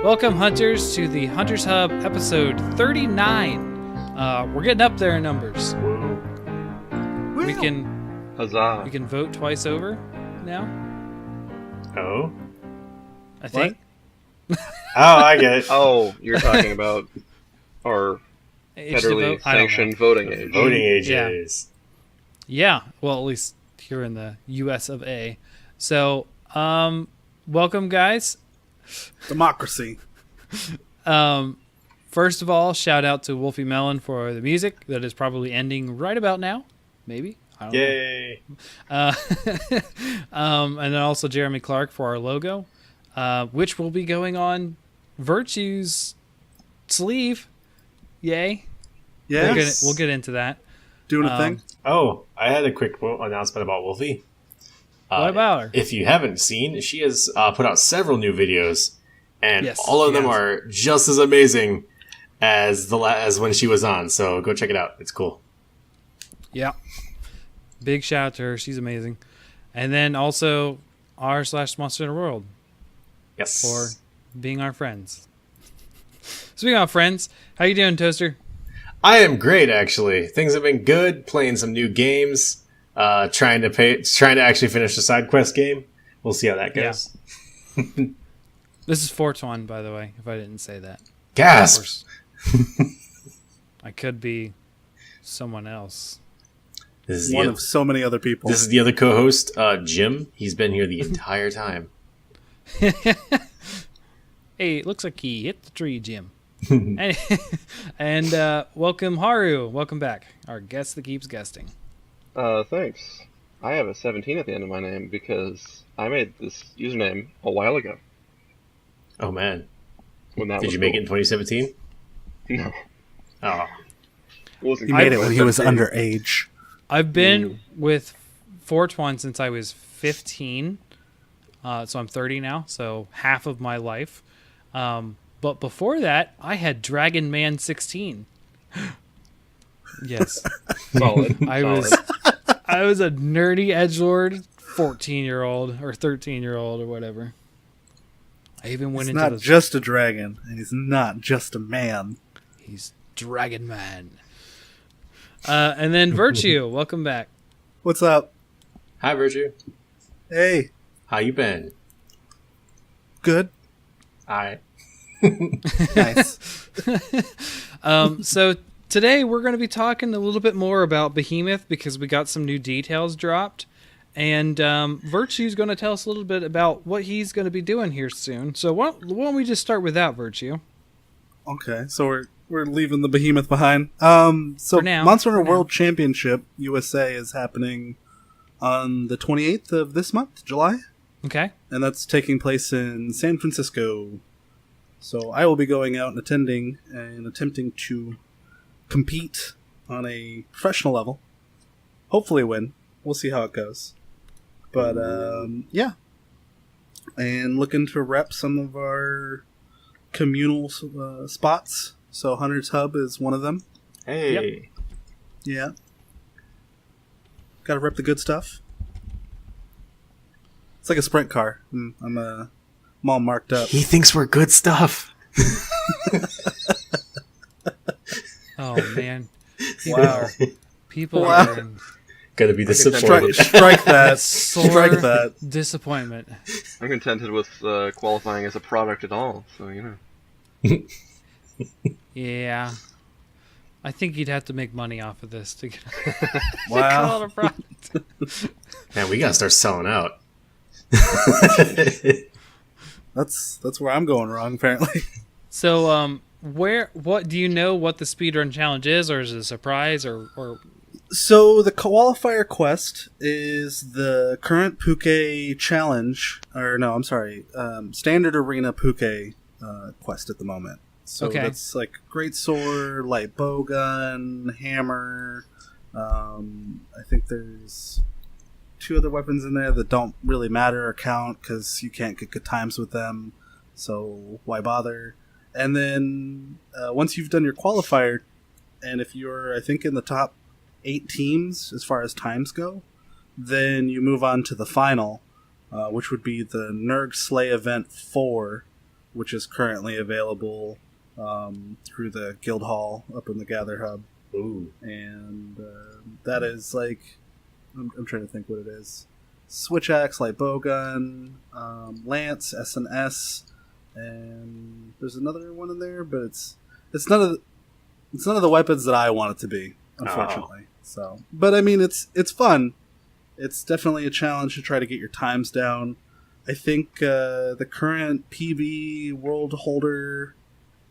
Welcome, hunters, to the Hunters Hub episode 39. We're getting up there in numbers. Whoa. We can vote twice over now. Oh, I think. Oh, I get it. Oh, you're talking about our Age to federally vote? I don't know. sanctioned voting age. Voting age Yeah. is. Yeah, well, at least here in the U.S. of A. So, welcome, guys. Democracy. First of all, shout out to Wolfie Melon for the music that is probably ending right about now. Maybe. I don't Yay. know. And then also Jeremy Clark for our logo, which will be going on Virtue's sleeve. Yay. Yes. We'll get into that. Doing a thing. Oh, I had a quick announcement about Wolfie. What about her? If you haven't seen, she has put out several new videos, and Yes, all of she them has. are just as amazing as as when she was on. So go check it out. It's cool. Yeah. Big shout out to her. She's amazing. And then also r/Monster Hunter World Yes. for being our friends. Speaking of friends, how you doing, Toaster? I am great, actually. Things have been good. Playing some new games. Trying to actually finish the side quest game. We'll see how that goes. This is Fortuan, by the way, if I didn't say that. Gasp! Of course. I could be someone else. This is One of so many other people. This is the other co-host, Jim. He's been here the entire time. Hey, it looks like he hit the tree, Jim. and welcome, Haru. Welcome back. Our guest that keeps guesting. Thanks. I have a 17 at the end of my name because I made this username a while ago. Oh man, When that did was you make it cool. in 2017? No. Oh, It wasn't He made it cool. when he was 17. underage. I've been with Fortuan since I was 15. So I'm 30 now, so half of my life. But before that, I had Dragon Man 16. Yes. Solid. I was a nerdy edgelord 14-year-old or 13-year-old or whatever. I even went He's into not just a dragon, and he's not just a man. He's Dragon Man. And then Virtue, welcome back. What's up? hi Virtue. Hey, How you been? good? Hi. Nice. So today we're going to be talking a little bit more about Behemoth because we got some new details dropped. And Virtue's going to tell us a little bit about what he's going to be doing here soon. So why don't we just start with that, Virtue? Okay, so we're leaving the Behemoth behind. So For now. Monster Hunter For now. World Championship USA is happening on the 28th of this month, July. Okay. And that's taking place in San Francisco. So I will be going out and attending and attempting to compete on a professional level. Hopefully win. We'll see how it goes. But, yeah. And looking to rep some of our communal spots. So Hunter's Hub is one of them. Hey. Yeah. Gotta rep the good stuff. It's like a sprint car. I'm all marked up. He thinks we're good stuff. Oh, man. Wow. People Wow. are in Gotta be I can disappointed. Strike that. sore Strike that. disappointment. I'm contented with qualifying as a product at all, so you know. Yeah. I think you'd have to make money off of this to get Wow. call it a product. Man, we gotta start selling out. That's where I'm going wrong, apparently. So, what do you know what the speedrun challenge is, or is it a surprise, or So the qualifier quest is the current Puke challenge, or no, I'm sorry, standard arena Puke quest at the moment. So Okay. that's like great sword, light bowgun, hammer. I think there's 2 other weapons in there that don't really matter or count because you can't get good times with them. So why bother? And then once you've done your qualifier, and if you're, I think, in the top 8 teams as far as times go, then you move on to the final, which would be the Nerg Slay Event 4, which is currently available through the guild hall up in the Gather Hub. Ooh. And that is like, I'm trying to think what it is. Switch axe, light bowgun, lance, S&S, and there's another one in there, but it's none of the weapons that I want it to be, unfortunately. So, but I mean, it's fun. It's definitely a challenge to try to get your times down. I think the current PB world holder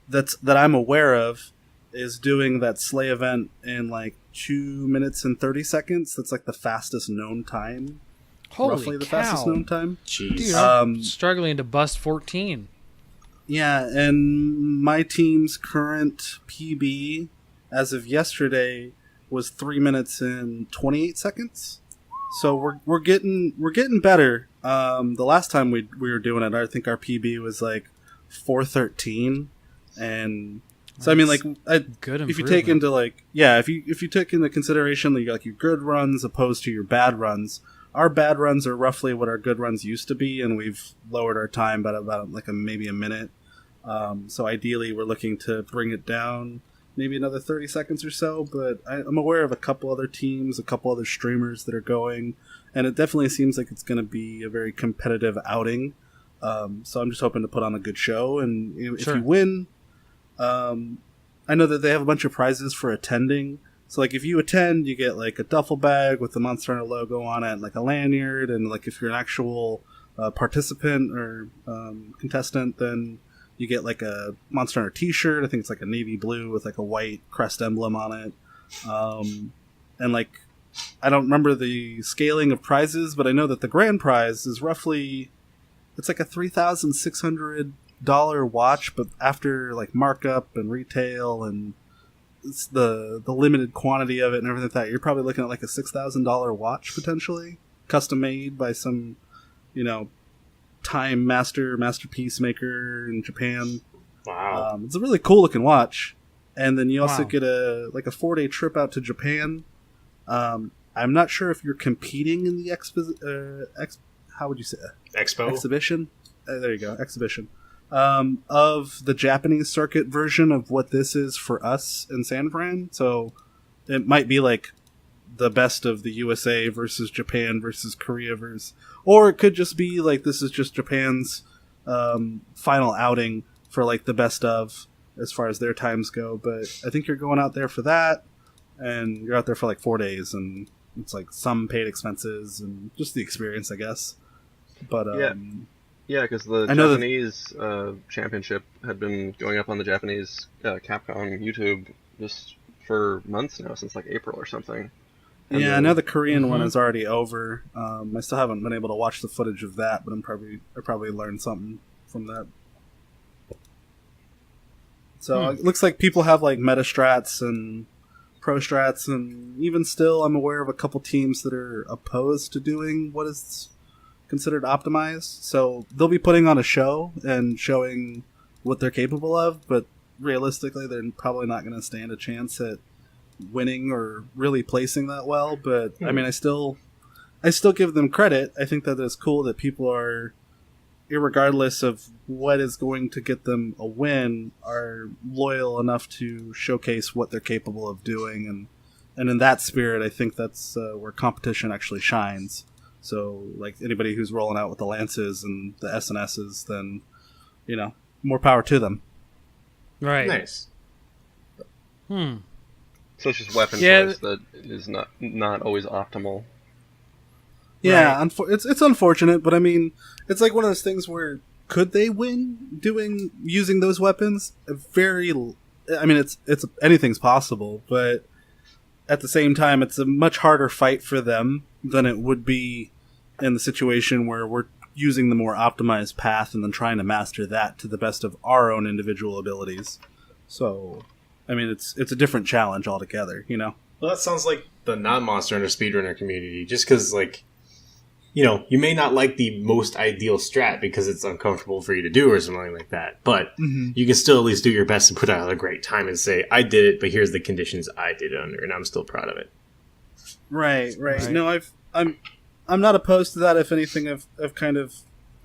that I'm aware of is doing that slay event in like 2 minutes and 30 seconds. That's like the fastest known time. Holy roughly the cow. fastest known time. Jeez. Dude, I'm struggling to bust 14. Yeah, and my team's current PB as of yesterday was 3 minutes and 28 seconds. So we're getting better. The last time we were doing it, I think our PB was like 4:13, and so I mean, like, Good if you take into like, yeah, if you took into consideration like your good runs opposed to your bad runs, our bad runs are roughly what our good runs used to be, and we've lowered our time by about like maybe a minute. So ideally, we're looking to bring it down maybe another 30 seconds or so. But I'm aware of a couple other teams, a couple other streamers that are going, and it definitely seems like it's going to be a very competitive outing. So I'm just hoping to put on a good show, and if Sure. you win, I know that they have a bunch of prizes for attending. So, like, if you attend, you get, like, a duffel bag with the Monster Hunter logo on it, and, like, a lanyard, and, like, if you're an actual participant or contestant, then you get, like, a Monster Hunter t-shirt. I think it's, like, a navy blue with, like, a white crest emblem on it. And, like, I don't remember the scaling of prizes, but I know that the grand prize is roughly, it's, like, a $3,600 watch, but after, like, markup and retail and it's the limited quantity of it and everything like that, you're probably looking at like a $6,000 watch potentially, custom made by some, time masterpiece maker in Japan. Wow. It's a really cool looking watch, and then you also Wow. get a 4-day trip out to Japan. I'm not sure if you're competing in the how would you say Expo? exhibition? There you go, exhibition. Of the Japanese circuit version of what this is for us in San Fran. So it might be like the best of the USA versus Japan versus Korea or it could just be like this is just Japan's final outing for like the best of as far as their times go. But I think you're going out there for that, and you're out there for like 4 days, and it's like some paid expenses and just the experience, I guess. But Yeah, because the I know that- Japanese championship had been going up on the Japanese Capcom YouTube just for months now, since like April or something. And Yeah, I then- know the Korean one Mhm. is already over. I still haven't been able to watch the footage of that, but I probably learned something from that. So it looks like people have like meta strats and pro strats, and even still, I'm aware of a couple teams that are opposed to doing what is considered optimized. So they'll be putting on a show and showing what they're capable of, but realistically, they're probably not going to stand a chance at winning or really placing that well. But I mean, I still give them credit. I think that it's cool that people are, irregardless of what is going to get them a win, are loyal enough to showcase what they're capable of doing. And in that spirit, I think that's where competition actually shines. So, like, anybody who's rolling out with the Lances and the S&Ss, then, more power to them. Right. Nice. So it's just weapon Yeah. choice that is not always optimal. Yeah, Right. it's unfortunate, but I mean, it's like one of those things where could they win using those weapons? It's anything's possible, but at the same time, it's a much harder fight for them than it would be in the situation where we're using the more optimized path and then trying to master that to the best of our own individual abilities. So, I mean, it's a different challenge altogether, Well, that sounds like the non-Monster Hunter speedrunner community, just because, like, you may not like the most ideal strat because it's uncomfortable for you to do or something like that, but you can still at least do your best and put out a great time and say, I did it, but here's the conditions I did it under, and I'm still proud of it. Right. No, I'm not opposed to that. If anything, I've kind of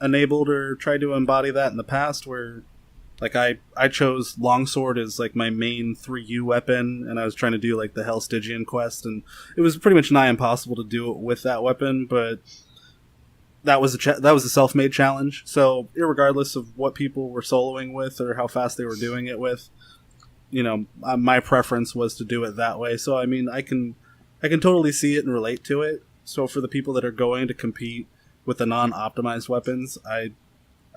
enabled or tried to embody that in the past, where like I chose longsword as like my main 3U weapon, and I was trying to do like the Hell Stygian quest, and it was pretty much nigh impossible to do it with that weapon, but that was a self-made challenge. So irregardless of what people were soloing with or how fast they were doing it with, my preference was to do it that way. So I mean, I can totally see it and relate to it. So for the people that are going to compete with the non-optimized weapons, I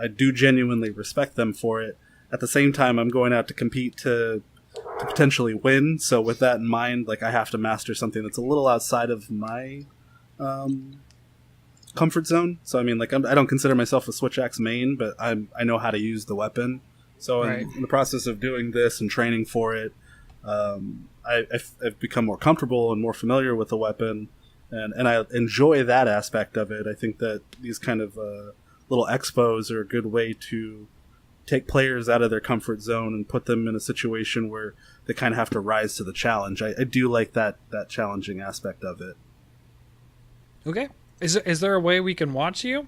do genuinely respect them for it. At the same time, I'm going out to compete to potentially win. So with that in mind, like I have to master something that's a little outside of my comfort zone. So I mean, like I don't consider myself a switch axe main, but I know how to use the weapon. So in the process of doing this and training for it, I've become more comfortable and more familiar with the weapon, and I enjoy that aspect of it. I think that these kind of little expos are a good way to take players out of their comfort zone and put them in a situation where they kind of have to rise to the challenge. I do like that challenging aspect of it. Okay. Is there a way we can watch you?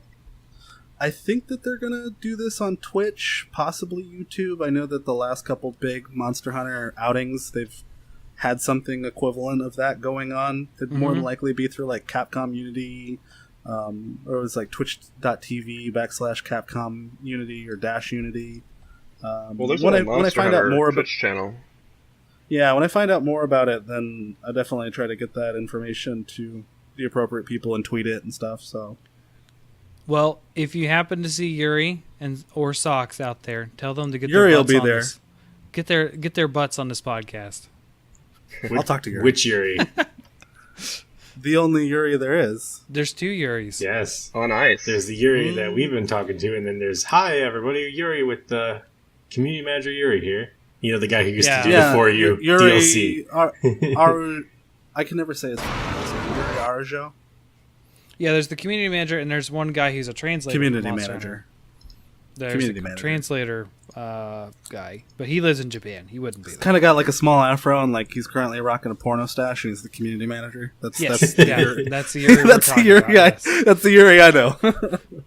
I think that they're going to do this on Twitch, possibly YouTube. I know that the last couple big Monster Hunter outings, they've had something equivalent of that going on. It'd more than likely be through like Capcom Unity, or it was like twitch.tv/Capcom Unity or Dash Unity. Well, there's when a I Monster find Hunter out more Twitch channel. Yeah, when I find out more about it, then I definitely try to get that information to the appropriate people and tweet it and stuff. So, well, if you happen to see Yuri or Socks out there, tell them to get Yuri their will butts be on there. This. Get their butts on this podcast. I'll talk to Yuri. Which Yuri? The only Yuri there is. There's 2 Yuris. Yes. Oh, nice. There's the Yuri that we've been talking to, and then there's hi everybody, Yuri with the community manager Yuri here. You know, the guy who used to do the For You Yuri, DLC. I can never say his name. Yuri Arajo? Yeah, there's the community manager, and there's one guy who's a translator. Community for Monster manager. Hunter. There's Community a manager. translator guy, but he lives in Japan. He wouldn't be there. Kind of got like a small afro, and like he's currently rocking a porno stash, and he's the community manager. That's Yes, that's yeah, Yuri. that's the Yuri. That's the Yuri. That's the Yuri I know.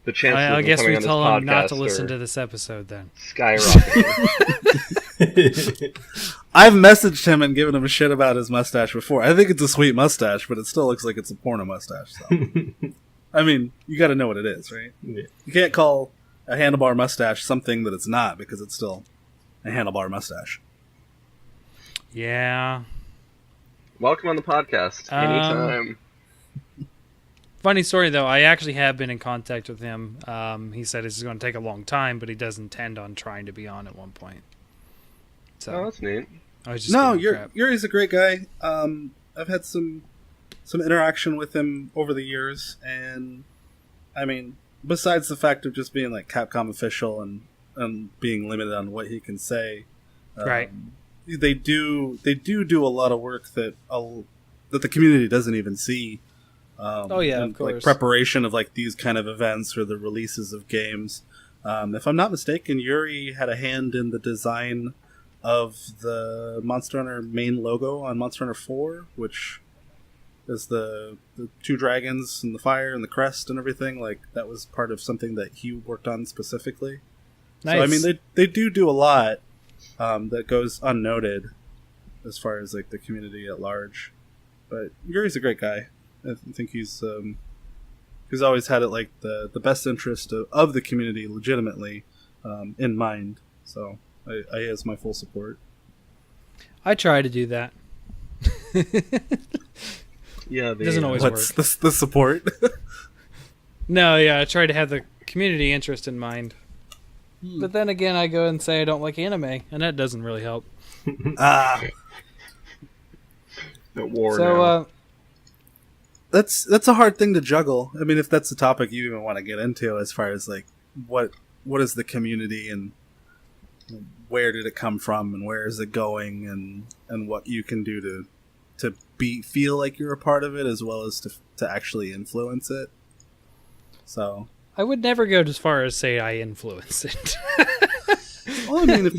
The chances I of guess coming we on this tell him not to podcast listen are to this episode then. skyrocketing. I've messaged him and given him a shit about his mustache before. I think it's a sweet mustache, but it still looks like it's a porno mustache. So. I mean, you got to know what it is, right? Yeah. You can't call a handlebar mustache something that it's not, because it's still a handlebar mustache. Yeah. Welcome on the podcast. Anytime. Funny story, though. I actually have been in contact with him. He said this is going to take a long time, but he does intend on trying to be on at one point. So Oh, that's neat. I was just No, giving him crap. Yuri's a great guy. I've had some interaction with him over the years, and I mean, besides the fact of just being like Capcom official and being limited on what he can say, Right. They do a lot of work that the community doesn't even see. Oh, yeah, and, of course. like preparation of like these kind of events or the releases of games. If I'm not mistaken, Yuri had a hand in the design of the Monster Hunter main logo on Monster Hunter 4, which is the 2 dragons and the fire and the crest and everything. Like that was part of something that he worked on specifically. Nice. So I mean, they do a lot that goes unnoted as far as like the community at large. But Yuri's a great guy. I think he's always had it like the best interest of the community legitimately in mind. So I has my full support. I try to do that. Yeah, It doesn't always What's work. the support? No, yeah, I try to have the community interest in mind. But then again, I go and say I don't like anime, and that doesn't really help. at war So, now. That's a hard thing to juggle. I mean, if that's the topic you even want to get into, as far as like what is the community and where did it come from and where is it going and what you can do to feel like you're a part of it as well as to actually influence it. So I would never go as far as say I influence it. well, I mean, if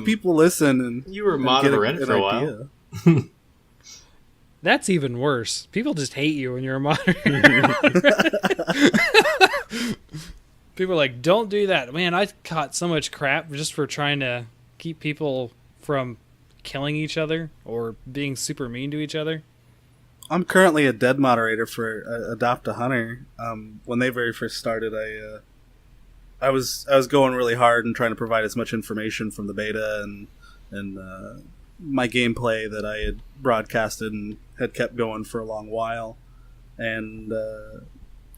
people listen and You were and mod get of Reddit for a while. idea. That's even worse. People just hate you when you're a moderator. People are like, don't do that. Man, I caught so much crap just for trying to keep people from killing each other or being super mean to each other. I'm currently a dead moderator for Adopt a Hunter. When they very first started, I was going really hard and trying to provide as much information from the beta and my gameplay that I had broadcasted and had kept going for a long while. And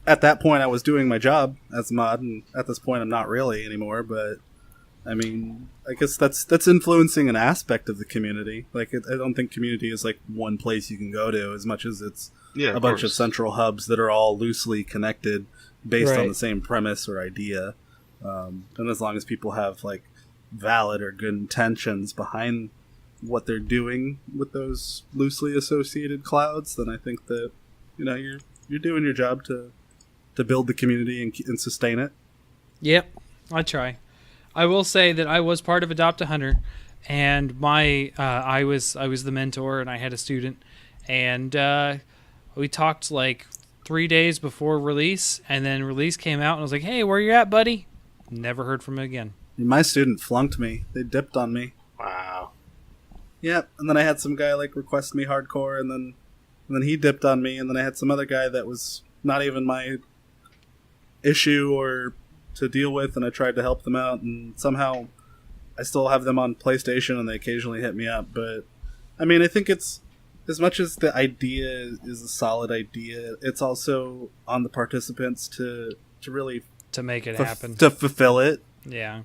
at that point, I was doing my job as a mod, and at this point, I'm not really anymore. But I mean, I guess that's influencing an aspect of the community. Like, I don't think community is like one place you can go to, as much as it's a bunch of central hubs that are all loosely connected based on the same premise or idea. And as long as people have like valid or good intentions behind what they're doing with those loosely associated clouds, then I think that you're doing your job to build the community and sustain it. Yep, I try. I will say that I was part of Adopt a Hunter, and my I was the mentor, and I had a student, and we talked like 3 days before release, and then release came out, and I was like, "Hey, where you at, buddy?" Never heard from him again. My student flunked me. They dipped on me. Wow. Yep, and then I had some guy like request me hardcore, and then he dipped on me, and then I had some other guy that was not even my issue or to deal with, and I tried to help them out, and somehow I still have them on PlayStation, and they occasionally hit me up. But I mean, I think it's, as much as the idea is a solid idea, it's also on the participants to really to make it happen, to fulfill it. Yeah.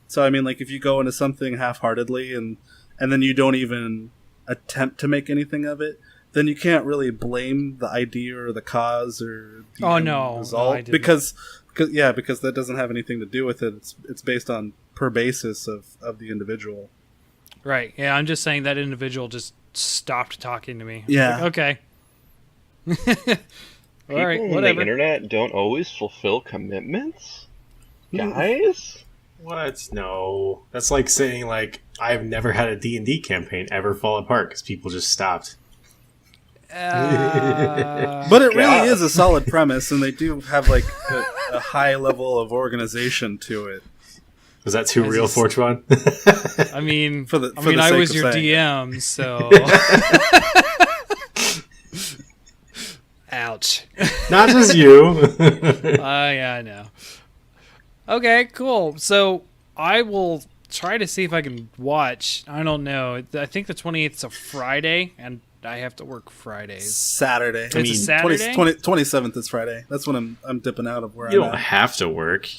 So I mean, like, if you go into something half-heartedly and then you don't even attempt to make anything of it, then you can't really blame the idea or the cause or the result, because that doesn't have anything to do with it. It's based on per basis of the individual. Right. Yeah, I'm just saying that individual just stopped talking to me. Yeah. Like, okay. All right, People whatever. on the internet don't always fulfill commitments? Guys? What? No. That's like saying, like, I've never had a D&D campaign ever fall apart because people just stopped. But it really is a solid premise, and they do have like a high level of organization to it. Was that too real, Fortuan? I mean, I I was your DM, so. Ouch. Not just you. Yeah, I know. Okay, cool. So I will try to see if I can watch. I don't know. I think the 28th is a Friday, and I have to work Fridays. Saturday. It's a Saturday? 27th is Friday. That's when I'm dipping out of where You I'm don't at. have to work.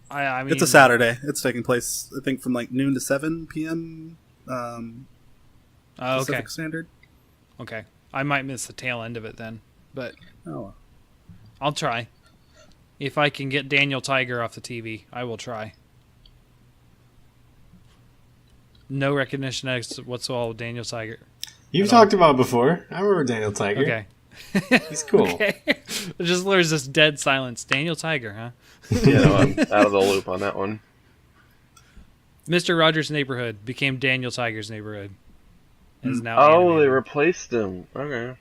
I mean, It's a Saturday. It's taking place, I think, from like noon to 7 p.m. Okay. Pacific Standard. Okay. I might miss the tail end of it then, but Oh, I'll try. If I can get Daniel Tiger off the TV, I will try. No recognition whatsoever with Daniel Tiger. You've talked about it before. I remember Daniel Tiger. Okay. He's cool. Okay. There's this dead silence. Daniel Tiger, huh? Yeah, no, I'm out of the loop on that one. Mr. Rogers' Neighborhood became Daniel Tiger's Neighborhood. And is now Oh, they animated. replaced him. Okay.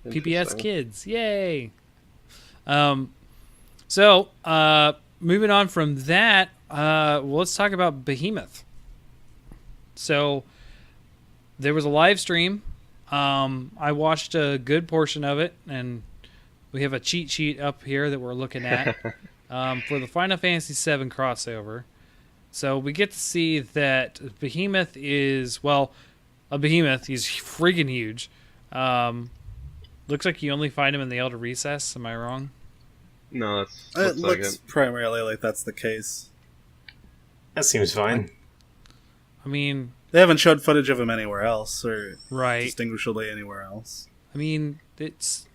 PBS Interesting. Kids, yay! So moving on from that, let's talk about Behemoth. So there was a live stream. I watched a good portion of it, and we have a cheat sheet up here that we're looking at for the Final Fantasy VII crossover. So we get to see that Behemoth is, well, a behemoth. He's freaking huge. Looks like you only find him in the Elder Recess. Am I wrong? No, it looks like looks it. primarily like that's the case. That seems fine. I mean, They haven't showed footage of him anywhere else, or right. distinguishably anywhere else. I mean, that's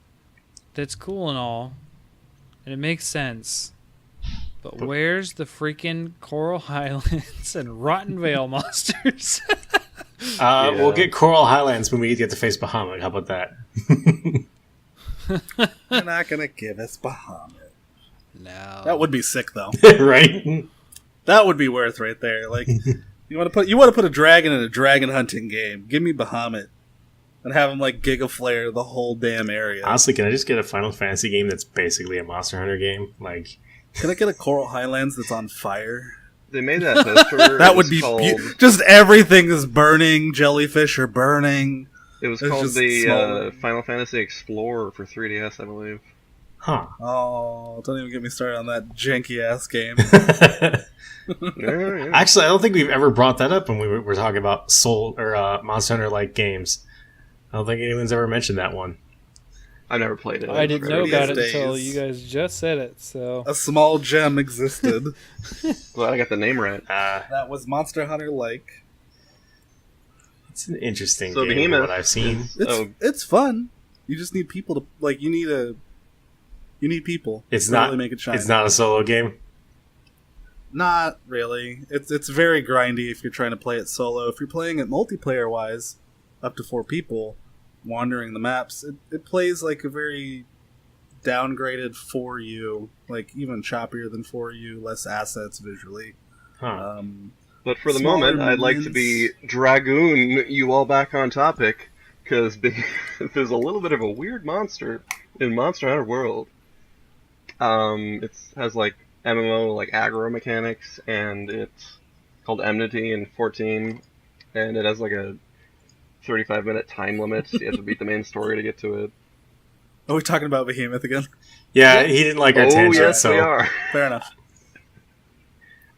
cool and all, and it makes sense. But where's the freaking Coral Highlands and Rotten Vale monsters? We'll get Coral Highlands when we get to face Bahamut. How about that? They're not gonna give us Bahamut. No. That would be sick, though. Right? That would be worth right there. Like, you want to put a dragon in a dragon hunting game. Give me Bahamut. and have them like Giga Flare the whole damn area. Honestly, can I just get a Final Fantasy game that's basically a Monster Hunter game? Like, can I get a Coral Highlands that's on fire? They made that poster. That would be just everything is burning. Jellyfish are burning. It was called the Final Fantasy Explorer for 3DS, I believe. huh? Oh, don't even get me started on that janky ass game. Yeah. Actually, I don't think we've ever brought that up when we were talking about Soul or Monster Hunter like games. I don't think anyone's ever mentioned that one. I've never played it. I didn't know about it days. until you guys just said it. So A small gem existed. Glad I got the name right. That was Monster Hunter like. It's an interesting So game Behemoth from what I've seen. It's fun. You just need people to like. You need people. It's to not. really make it shine. It's not a solo game. Not really. It's very grindy if you're trying to play it solo. If you're playing it multiplayer wise, up to 4 people, wandering the maps, it plays like a very downgraded 4U, like even choppier than 4U, less assets visually. Huh. But for the Smaller moment, I'd like to be Dragoon you all back on topic, because there's a little bit of a weird monster in Monster Hunter World. It has like MMO like aggro mechanics, and it's called Enmity in 14, and it has like a 35-minute time limit. You have to beat the main story to get to it. Are we talking about Behemoth again? Yeah, he didn't like our tangent, yes, so we are. Fair enough.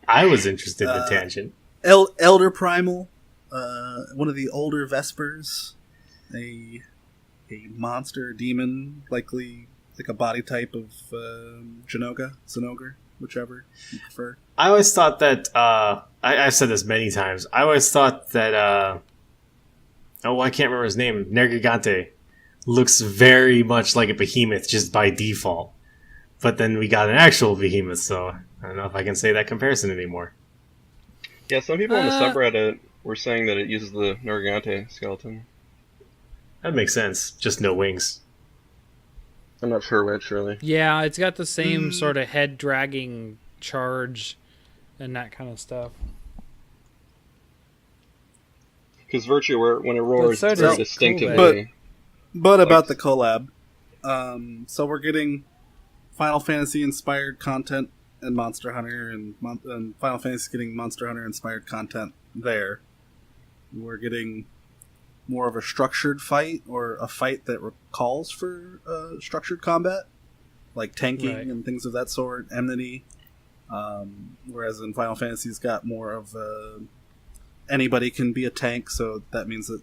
I was interested in the tangent. Elder Primal, one of the older Vespers, a monster demon, likely like a body type of Zenogre, whichever you prefer. I always thought that I've said this many times. I always thought that I can't remember his name. Nergigante looks very much like a behemoth just by default. But then we got an actual behemoth, so I don't know if I can say that comparison anymore. Yeah, some people on the subreddit were saying that it uses the Nergigante skeleton. That makes sense. Just no wings. I'm not sure which, really. yeah, it's got the same sort of head dragging charge and that kind of stuff. Because Virtue, when it roars, so it's very cool, distinctively... But about the collab, so we're getting Final Fantasy inspired content in Monster Hunter, and Final Fantasy getting Monster Hunter inspired content there. We're getting more of a structured fight, or a fight that calls for structured combat, like tanking Right. and things of that sort, enmity. Whereas in Final Fantasy's got more of anybody can be a tank, so that means that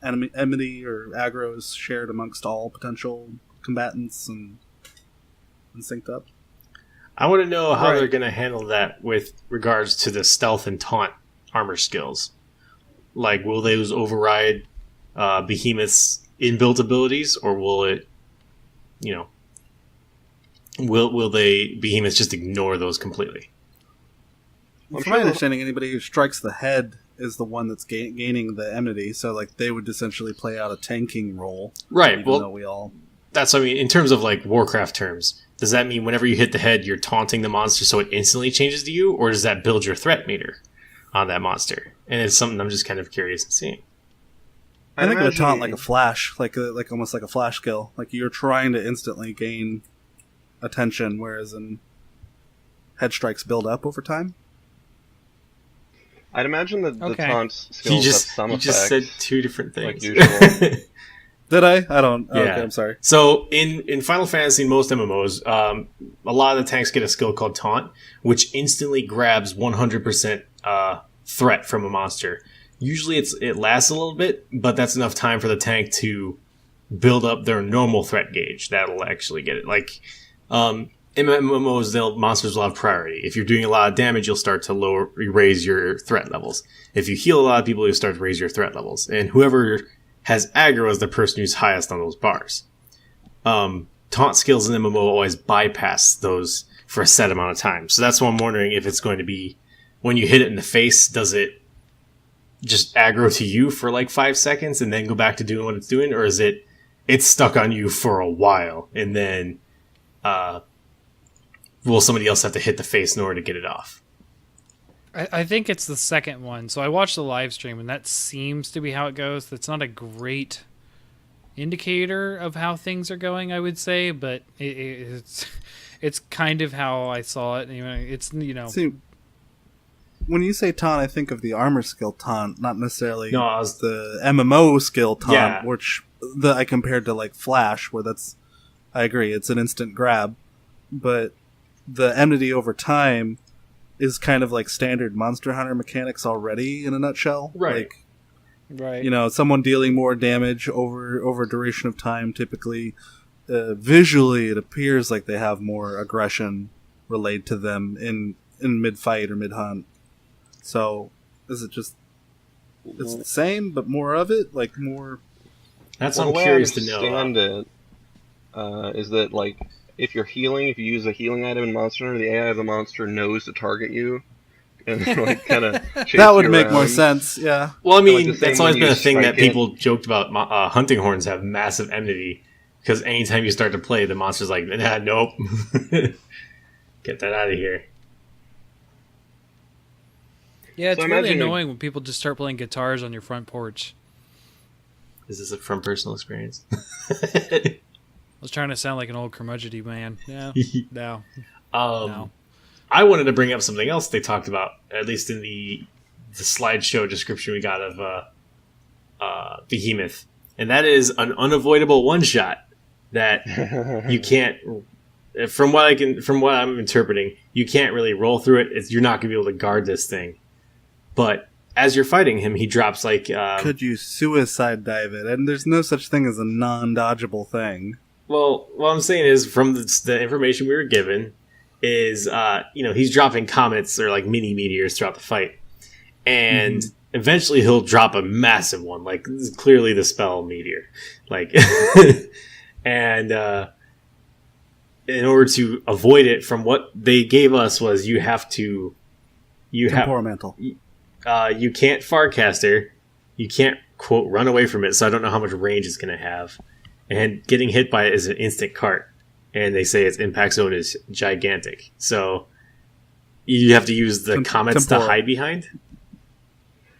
enmity or aggro is shared amongst all potential combatants and synced up. I want to know how Right. they're going to handle that with regards to the stealth and taunt armor skills. Like, will those override Behemoth's inbuilt abilities, or will it, will Behemoth just ignore those completely? I'm From my sure- understanding, anybody who strikes the head is the one that's gaining the enmity, so like they would essentially play out a tanking role. Right. Even though Well, we all that's what I mean. In terms of like Warcraft terms, does that mean whenever you hit the head, you're taunting the monster so it instantly changes to you, or does that build your threat meter on that monster? And it's something I'm just kind of curious in seeing. I think of a imagine- taunt like a flash, like almost like a flash skill. Like you're trying to instantly gain attention, whereas in head strikes build up over time. I'd imagine that the Okay. taunt skills have some You effect. just said two different like things. usual. Did I? I don't. Oh, Yeah. okay, I'm sorry. So in Final Fantasy, most MMOs, a lot of the tanks get a skill called Taunt, which instantly grabs 100% threat from a monster. Usually it lasts a little bit, but that's enough time for the tank to build up their normal threat gauge. That'll actually get it. Like in MMOs, monsters will have priority. If you're doing a lot of damage, you'll start to raise your threat levels. If you heal a lot of people, you'll start to raise your threat levels. And whoever has aggro as the person who's highest on those bars. Taunt skills in MMO always bypass those for a set amount of time. So that's why I'm wondering if it's going to be, when you hit it in the face, does it just aggro to you for like 5 seconds and then go back to doing what it's doing? Or is it's stuck on you for a while and then will somebody else have to hit the face in order to get it off? I think it's the second one. So I watched the live stream, and that seems to be how it goes. That's not a great indicator of how things are going, I would say, but it's kind of how I saw it. It's See, when you say taunt, I think of the armor skill taunt, not necessarily the MMO skill taunt, which I compared to like Flash, where I agree, it's an instant grab, but the enmity over time is kind of like standard Monster Hunter mechanics already in a nutshell. Right. Right. Someone dealing more damage over a duration of time, typically, visually it appears like they have more aggression relayed to them in mid-fight or mid-hunt. So, is it just... It's the same, but more of it? Like, more... That's what I'm curious to know. The way I understand it is that, like, if you're healing, if you use a healing item in Monster Hunter, the AI of the monster knows to target you. And, like, kind of that would make more sense, yeah. Well, I mean, like that's always been a thing that people joked about. Hunting horns have massive enmity, because anytime you start to play, the monster's like, nah, nope. Get that out of here. Yeah, it's really annoying when people just start playing guitars on your front porch. Is this from personal experience? I was trying to sound like an old curmudgeon man. Yeah, no. No. I wanted to bring up something else they talked about, at least in the slideshow description we got of Behemoth, and that is an unavoidable one-shot that you can't. From what I'm interpreting, you can't really roll through it. You're not going to be able to guard this thing. But as you're fighting him, he drops like... Could you suicide dive it? And there's no such thing as a non-dodgeable thing. Well, what I'm saying is, from the information we were given, is, he's dropping comets or like mini meteors throughout the fight. And eventually he'll drop a massive one. Like, this is clearly the spell meteor. Like, and in order to avoid it, from what they gave us was you have to... Temporal Mantle. You can't Farcaster. You can't, quote, run away from it, so I don't know how much range it's going to have. And getting hit by it is an instant cart. And they say its impact zone is gigantic. So you have to use the comets to hide behind?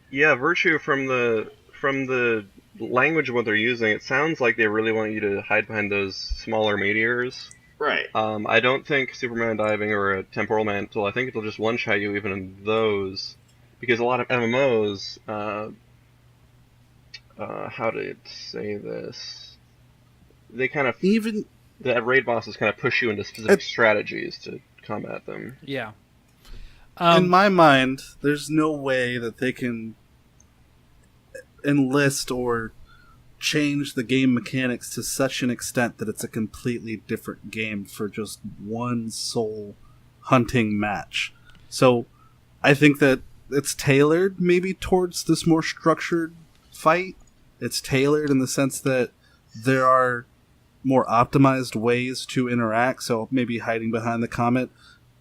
Yeah, Virtue, from the language of what they're using, it sounds like they really want you to hide behind those smaller meteors. Right. I don't think Superman diving or a temporal mantle, I think it'll just one-shot you even in those. Because a lot of MMOs, how to say this? They kind of... The raid bosses kind of push you into specific strategies to combat them. Yeah. In my mind, there's no way that they can enlist or change the game mechanics to such an extent that it's a completely different game for just one sole hunting match. So I think that it's tailored maybe towards this more structured fight. It's tailored in the sense that there are more optimized ways to interact, so maybe hiding behind the comet.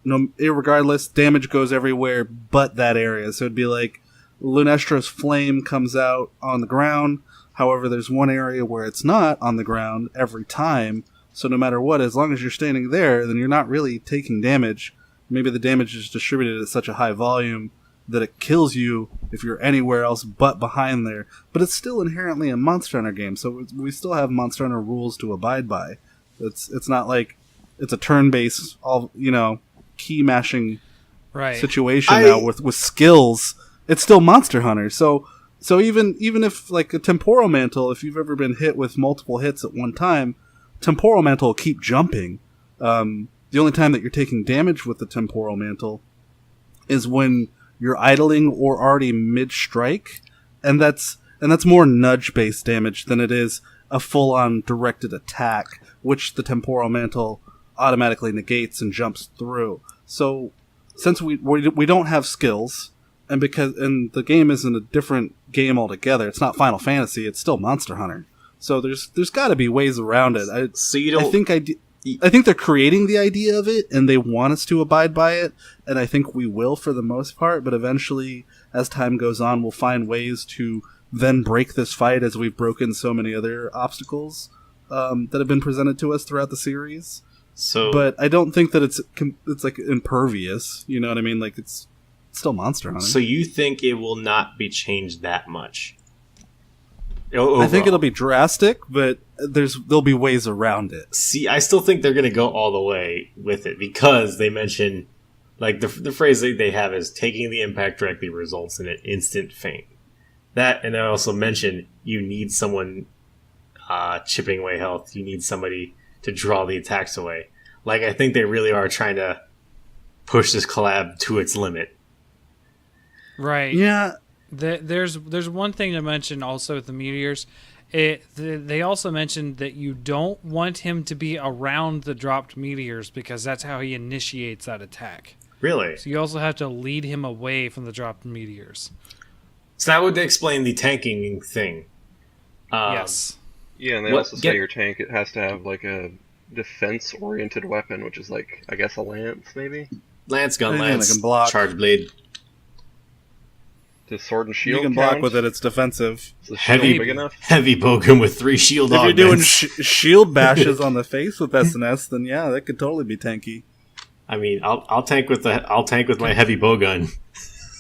Irregardless, damage goes everywhere but that area. So it'd be like Lunestra's flame comes out on the ground. However, there's one area where it's not on the ground every time. So no matter what, as long as you're standing there, then you're not really taking damage. Maybe the damage is distributed at such a high volume that it kills you if you're anywhere else but behind there. But it's still inherently a Monster Hunter game, so we still have Monster Hunter rules to abide by. It's not like it's a turn-based, key mashing situation now with skills. It's still Monster Hunter. So even if like a Temporal Mantle, if you've ever been hit with multiple hits at one time, Temporal Mantle will keep jumping. The only time that you're taking damage with the Temporal Mantle is when you're idling or already mid-strike, and that's more nudge-based damage than it is a full-on directed attack, which the Temporal Mantle automatically negates and jumps through. So, since we don't have skills, and the game isn't a different game altogether, it's not Final Fantasy, it's still Monster Hunter. So there's got to be ways around it. I think they're creating the idea of it, and they want us to abide by it, and I think we will for the most part, but eventually, as time goes on, we'll find ways to then break this fight as we've broken so many other obstacles that have been presented to us throughout the series. But I don't think that it's like impervious, you know what I mean? Like, it's still Monster Hunter. So you think it will not be changed that much? overall. I think it'll be drastic, but there'll be ways around it. See, I still think they're going to go all the way with it because they mention, like, the phrase that they have is taking the impact directly results in an instant faint. That, and I also mentioned you need someone chipping away health. You need somebody to draw the attacks away. Like, I think they really are trying to push this collab to its limit. Right. Yeah. There's one thing to mention also with the meteors. They also mentioned that you don't want him to be around the dropped meteors because that's how he initiates that attack. Really? So you also have to lead him away from the dropped meteors. So that would explain the tanking thing. Yes. Yeah, and they also say your tank, it has to have like a defense-oriented weapon, which is like, I guess, a lance, maybe? Lance, gun Anything lance, that can block. charge blade. Does sword and shield You can count? block with it, it's defensive. Is the shield Heavy, big enough? heavy bogum with 3 shield If you're augments. doing shield bashes on the face with SNS, then yeah, that could totally be tanky. I mean, I'll tank with my heavy bowgun.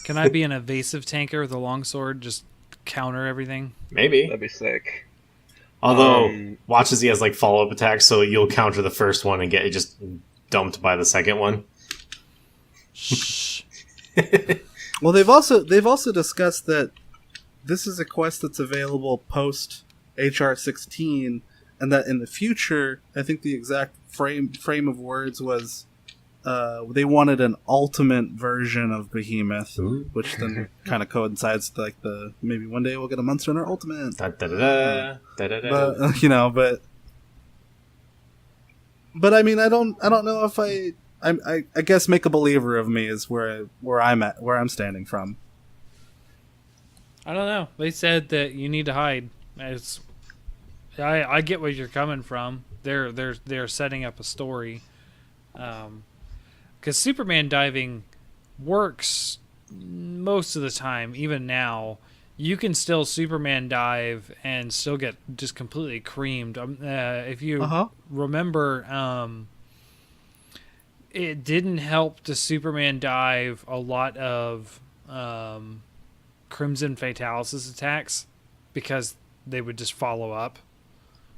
Can I be an evasive tanker with a longsword, just counter everything? Maybe. That'd be sick. Although, watch as he has like follow-up attacks, so you'll counter the first one and get it just dumped by the second one. Shh. Well, they've also discussed that this is a quest that's available post HR-16, and that in the future, I think the exact frame of words was they wanted an ultimate version of Behemoth, which then kind of coincides with like the maybe one day we'll get a Monster Hunter Ultimate. Da, da, da, da, da, da. But but I mean, I don't know if I guess make a believer of me is where I'm standing from. I don't know. They said that you need to hide. I get where you're coming from. They're setting up a story. Because Superman diving works most of the time, even now. You can still Superman dive and still get just completely creamed. If you remember, it didn't help to Superman dive a lot of Crimson Fatalis' attacks because they would just follow up.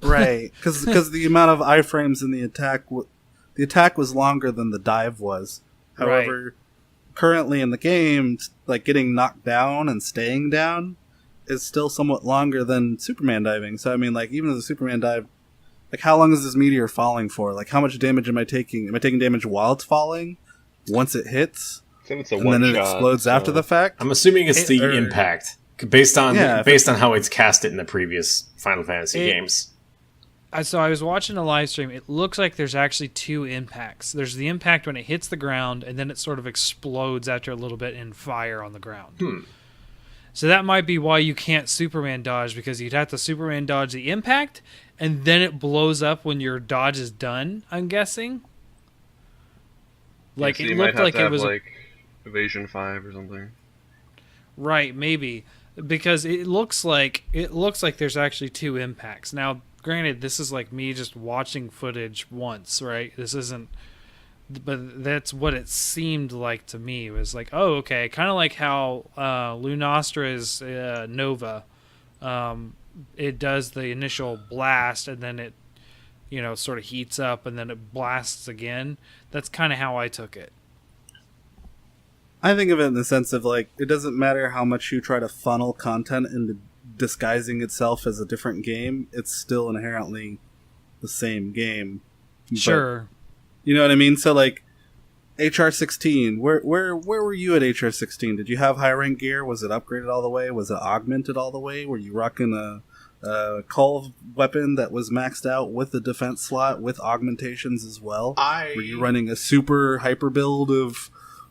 Right, because the amount of iframes in the attack was longer than the dive was. However, currently in the game, like getting knocked down and staying down is still somewhat longer than Superman diving. So I mean, like even the Superman dive, like how long is this meteor falling for? Like how much damage am I taking? Am I taking damage while it's falling? Once it hits, So it's a and then it one-shot, explodes after the fact. I'm assuming it's the impact based on how it's cast it in the previous Final Fantasy games. So I was watching a live stream. It looks like there's actually 2 impacts. There's the impact when it hits the ground, and then it sort of explodes after a little bit in fire on the ground. So that might be why you can't Superman dodge, because you'd have to Superman dodge the impact, and then it blows up when your dodge is done, I'm guessing. Like, so it looked like it was... like Evasion 5 or something. Right, maybe. Because it looks like there's actually 2 impacts. Now, granted, this is like me just watching footage once, right? This isn't, but that's what it seemed like to me. It was like, oh, okay, kind of like how Lunostra's Nova, it does the initial blast and then it, sort of heats up and then it blasts again. That's kind of how I took it. I think of it in the sense of like it doesn't matter how much you try to funnel content into disguising itself as a different game, it's still inherently the same game. Sure. But, you know what I mean? So like HR-16, where were you at HR-16? Did you have high rank gear? Was it upgraded all the way? Was it augmented all the way? Were you rocking a Call weapon that was maxed out with the defense slot with augmentations as well? Were you running a super hyper build of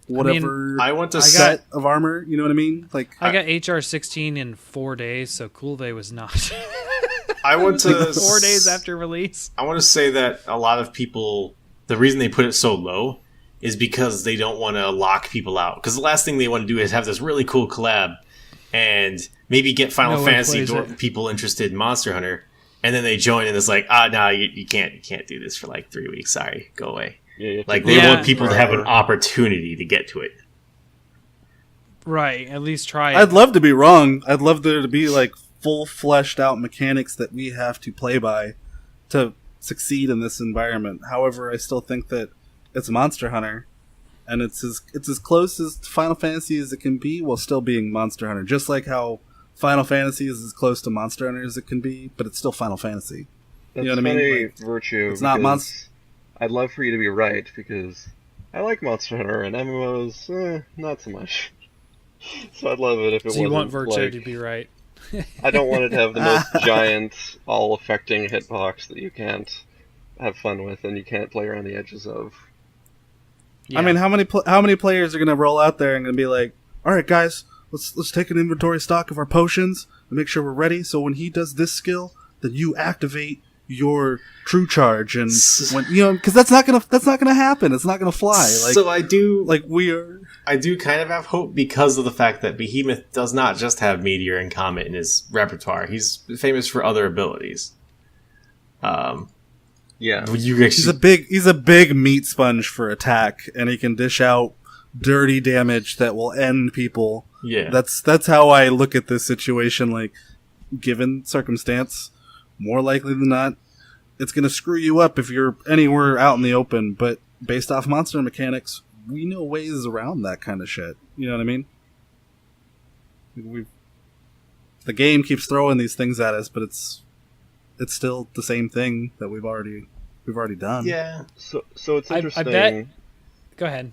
whatever set of armor? You know what I mean? Like I got HR-16 in 4 days, so Cool Day was not. I want to 4 days after release. I want to say that a lot of people, the reason they put it so low is because they don't want to lock people out. Because the last thing they want to do is have this really cool collab and maybe get Final Fantasy people interested in Monster Hunter, and then they join and it's like, no, you can't do this for like 3 weeks. Sorry, go away. Like they want people to have an opportunity to get to it. Right, at least try it. I'd love to be wrong. I'd love there to be like full fleshed out mechanics that we have to play by to succeed in this environment. However, I still think that it's Monster Hunter, and it's as close as Final Fantasy as it can be while still being Monster Hunter. Just like how Final Fantasy is as close to Monster Hunter as it can be, but it's still Final Fantasy. That's you know what I mean? Like, Virtue. it's not Monster. I'd love for you to be right, because I like Monster Hunter, and MMOs, not so much. So I'd love it if it wasn't. So you want Virtue like, to be right? I don't want it to have the most giant, all-affecting hitbox that you can't have fun with and you can't play around the edges of. Yeah. I mean, how many players are going to roll out there and going to be like, all right, guys, let's take an inventory stock of our potions and make sure we're ready. So when he does this skill, then you activate your true charge, and when because that's not gonna happen. It's not gonna fly. Like, so I do kind of have hope because of the fact that Behemoth does not just have Meteor and Comet in his repertoire. He's famous for other abilities. Yeah, he's a big meat sponge for attack, and he can dish out dirty damage that will end people. Yeah, that's how I look at this situation. Like, given circumstance, more likely than not, it's going to screw you up if you're anywhere out in the open. But based off monster mechanics, we know ways around that kind of shit. You know what I mean? The game keeps throwing these things at us, but it's still the same thing that we've already done. Yeah. So it's interesting. I bet. Go ahead.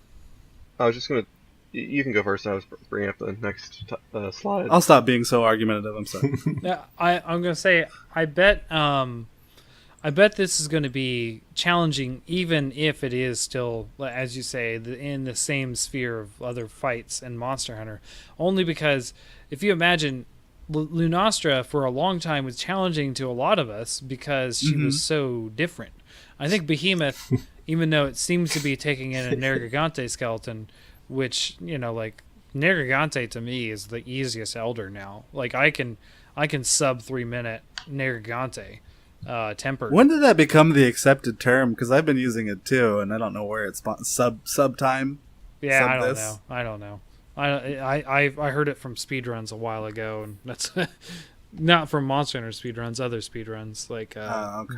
I was just gonna. You can go first. I was bringing up the next slide. I'll stop being so argumentative. I'm sorry. Yeah, I'm gonna say I bet this is going to be challenging, even if it is still, as you say, in the same sphere of other fights and Monster Hunter. Only because if you imagine, Lunastra for a long time was challenging to a lot of us because she was so different. I think Behemoth, even though it seems to be taking in a Nergigante skeleton, which, like, Nergigante to me is the easiest elder now. Like, I can sub 3-minute Nergigante tempered. When did that become the accepted term? Because I've been using it too, and I don't know where it's sub time. Yeah, I don't know. I heard it from speedruns a while ago, and that's not from Monster Hunter speedruns, other speedruns like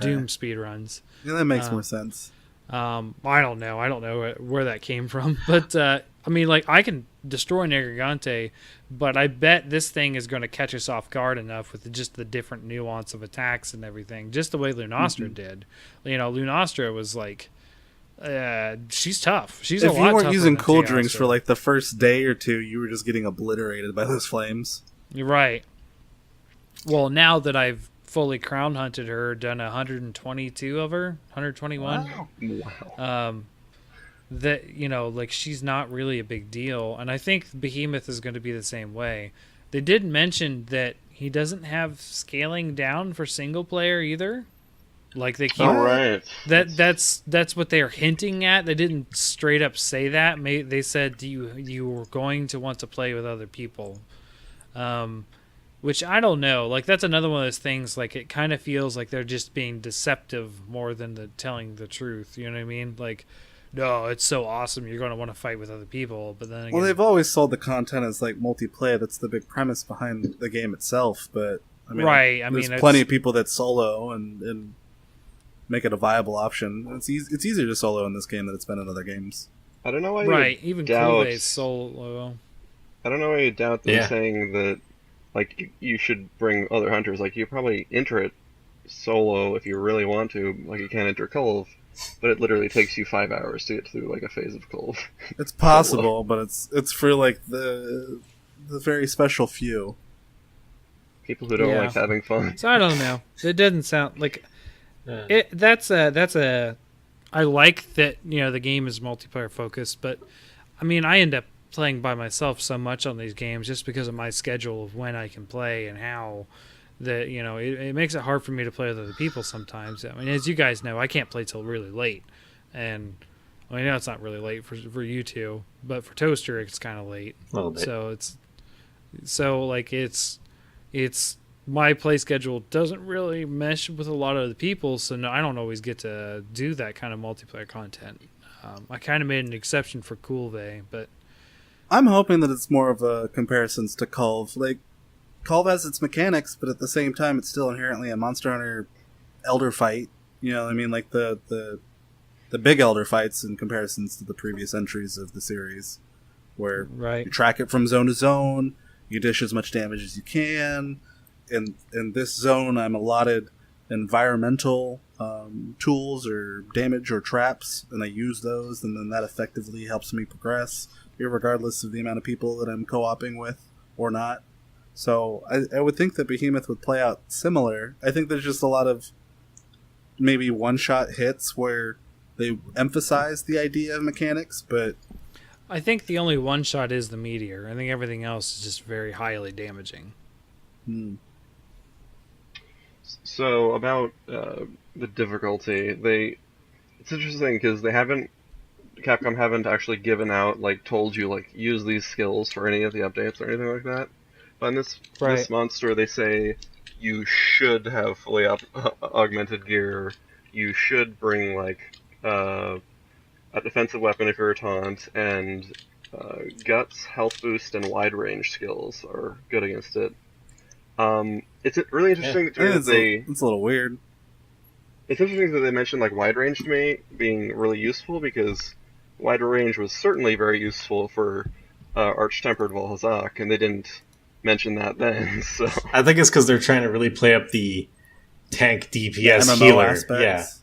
Doom speedruns. Yeah, that makes more sense. I don't know where that came from, but I mean, like, I can destroy Nergigante, but I bet this thing is going to catch us off guard enough with just the different nuance of attacks and everything, just the way Lunastra did. Lunastra was like, she's tough. She's a lot tougher. If you weren't using cool drinks for like the first day or two, you were just getting obliterated by those flames. You're right. Well, now that I've fully crown hunted her, done 122 of her, 121. Wow. That, like, she's not really a big deal, and I think Behemoth is going to be the same way. They did mention that he doesn't have scaling down for single player either. Like, they keep that's what they're hinting at. They didn't straight up say that. They said you were going to want to play with other people, which I don't know. Like, that's another one of those things. Like, it kind of feels like they're just being deceptive more than telling the truth. You know what I mean? Like, no, it's so awesome, you're going to want to fight with other people. But then again, well, they've always sold the content as like multiplayer. That's the big premise behind the game itself. But I mean, right? There's plenty of people that solo and make it a viable option. It's easier to solo in this game than it's been in other games. I don't know why. Right, even Kuve's solo. I don't know why you doubt them saying that. Like, you should bring other hunters. Like, you probably enter it solo if you really want to. Like, you can't enter Culve, but it literally takes you 5 hours to get through like a phase of Culve. It's possible, but it's for like the very special few. People who don't like having fun. So I don't know. It doesn't sound like it. That's a. I like that the game is multiplayer focused, but I mean I end up playing by myself so much on these games just because of my schedule of when I can play and how that it makes it hard for me to play with other people sometimes. I mean, as you guys know, I can't play till really late, and I know it's not really late for you two, but for Toaster it's kind of late. A little bit. It's my play schedule doesn't really mesh with a lot of the people, so no, I don't always get to do that kind of multiplayer content. I kind of made an exception for Coolvey, but I'm hoping that it's more of a comparisons to Culve. Like, Culve has its mechanics, but at the same time, it's still inherently a Monster Hunter elder fight. You know, I mean, like the big elder fights in comparisons to the previous entries of the series, where Right. you track it from zone to zone, you dish as much damage as you can. In this zone, I'm allotted environmental tools or damage or traps, and I use those, and then that effectively helps me progress, regardless of the amount of people that I'm co-oping with or not. So I would think that Behemoth would play out similar. I think there's just a lot of maybe one-shot hits where they emphasize the idea of mechanics, but I think the only one shot is the meteor. I think everything else is just very highly damaging. So about the difficulty, it's interesting because Capcom haven't actually given out, like, told you, like, use these skills for any of the updates or anything like that. But in this monster, they say you should have fully augmented gear. You should bring, like, a defensive weapon if you're a taunt, and guts, health boost, and wide range skills are good against it. It's really interesting to me that it's a little weird. It's interesting that they mentioned, like, wide range to me being really useful, because wide range was certainly very useful for Arch-Tempered Valhazak, and they didn't mention that then. So I think it's because they're trying to really play up the tank DPS MMO healer. aspects.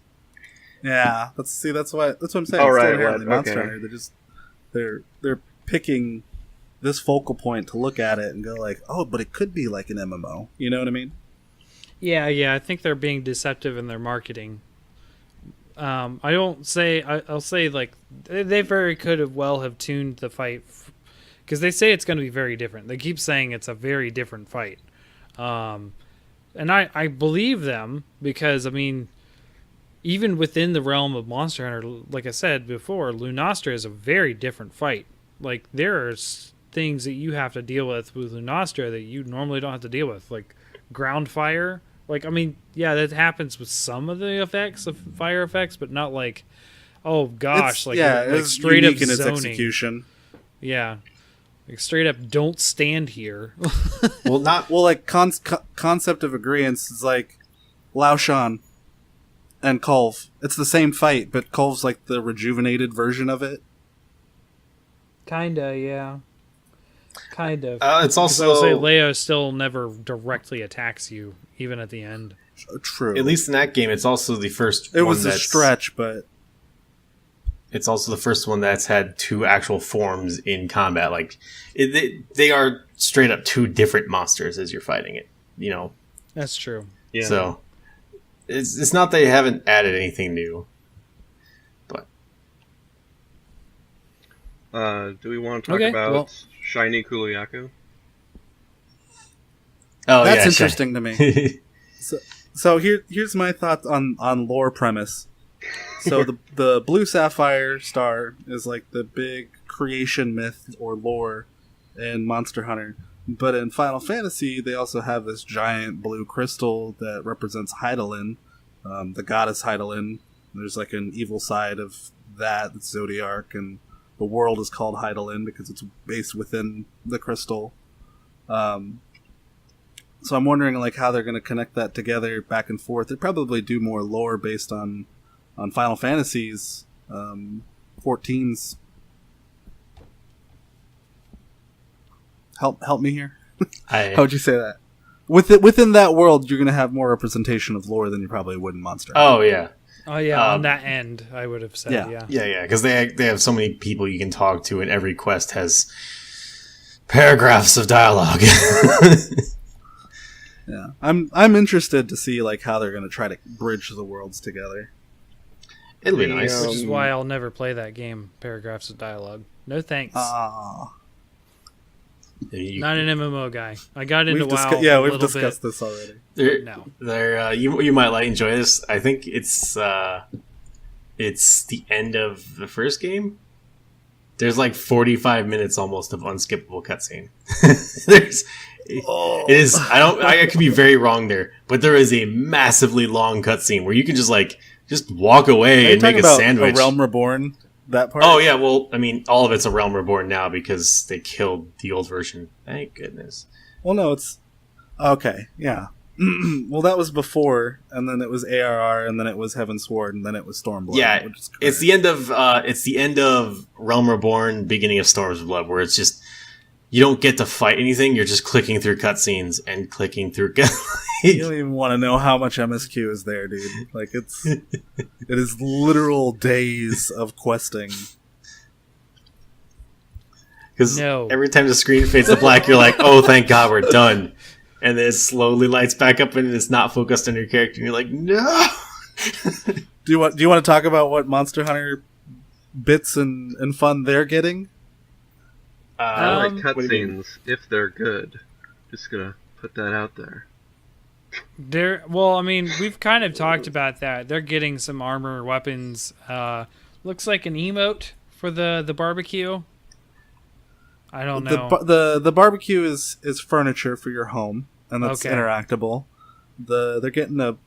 Yeah. That's what I'm saying. Oh, It's right, still inherently right, Monster okay. Hunter. They're picking this focal point to look at it and go like, oh, but it could be like an MMO. You know what I mean? Yeah, I think they're being deceptive in their marketing. I'll say like they very could have tuned the fight, because they say it's going to be very different. They keep saying it's a very different fight, and I believe them, because I mean, even within the realm of Monster Hunter, like I said before, Lunastra is a very different fight. Like, there are things that you have to deal with Lunastra that you normally don't have to deal with, like ground fire. Like, I mean, yeah, that happens with some of the effects of fire effects, but not like, oh gosh, it's straight up unique in its zoning. execution. Yeah, like straight up, don't stand here. Well, not Well, like concept of agreeance is like Lao Shan and Culve. It's the same fight, but Culve's like the rejuvenated version of it. Kinda, yeah. Kind of. It's Because also I'll say Leo still never directly attacks you, even at the end. True. at least in that game. It's also the first. It one was a that's- stretch, but It's also the first one that's had two actual forms in combat. Like they are straight up two different monsters as you're fighting it. You know, That's true. yeah. so it's not they haven't added anything new, but Do we want to talk Okay, about well- Shiny Kuliaku? oh, that's yeah, interesting to me. So here's my thoughts on lore premise. So the blue sapphire star is like the big creation myth or lore in Monster Hunter. But in Final Fantasy, they also have this giant blue crystal that represents Hydaelyn, the goddess Hydaelyn. There's like an evil side of that, that's Zodiac, and the world is called Hydaelyn because it's based within the crystal. So I'm wondering like how they're going to connect that together back and forth. They'd probably do more lore based on Final Fantasies 14's. Help me here. How would you say that? Within that world, you're going to have more representation of lore than you probably would in Monster Hunter. Oh yeah, Oh yeah, on that end, I would have said Yeah. yeah. because they have so many people you can talk to, and every quest has paragraphs of dialogue. Yeah, I'm interested to see like how they're going to try to bridge the worlds together. It'll be The, nice. Which is why I'll never play that game. Paragraphs of dialogue. No thanks. Ah, Not an MMO guy. I got into we've WoW. we've little discussed bit. this already. No. You might enjoy this. I think it's the end of the first game. There's like 45 minutes almost of unskippable cutscene. It is. I could be very wrong there, but there is a massively long cutscene where you can just walk away and make a sandwich. A Realm Reborn, that part. Oh yeah, well, I mean, all of it's a Realm Reborn now because they killed the old version. Thank goodness. Well, no, Okay, yeah. Well, that was before, and then it was ARR, and then it was Heaven's Sword, and then it was Stormblood. Yeah, which is it's the end of Realm Reborn, beginning of Storm's Blood, where it's just you don't get to fight anything. You're just clicking through cutscenes and clicking through. You don't even want to know how much MSQ is there, dude. Like it is literal days of questing. Because No. every time the screen fades to black, you're like, "Oh, thank God, we're done." And then it slowly lights back up, and it's not focused on your character. And you're like, "No." Do you want to talk about what Monster Hunter bits and fun they're getting? I like What do you mean? cutscenes if they're good. Just gonna put that out there. Well, I mean, we've kind of talked about that. They're getting some armor, weapons. Looks like an emote for the barbecue. I don't know. The barbecue is furniture for your home, and that's Okay. interactable. They're getting the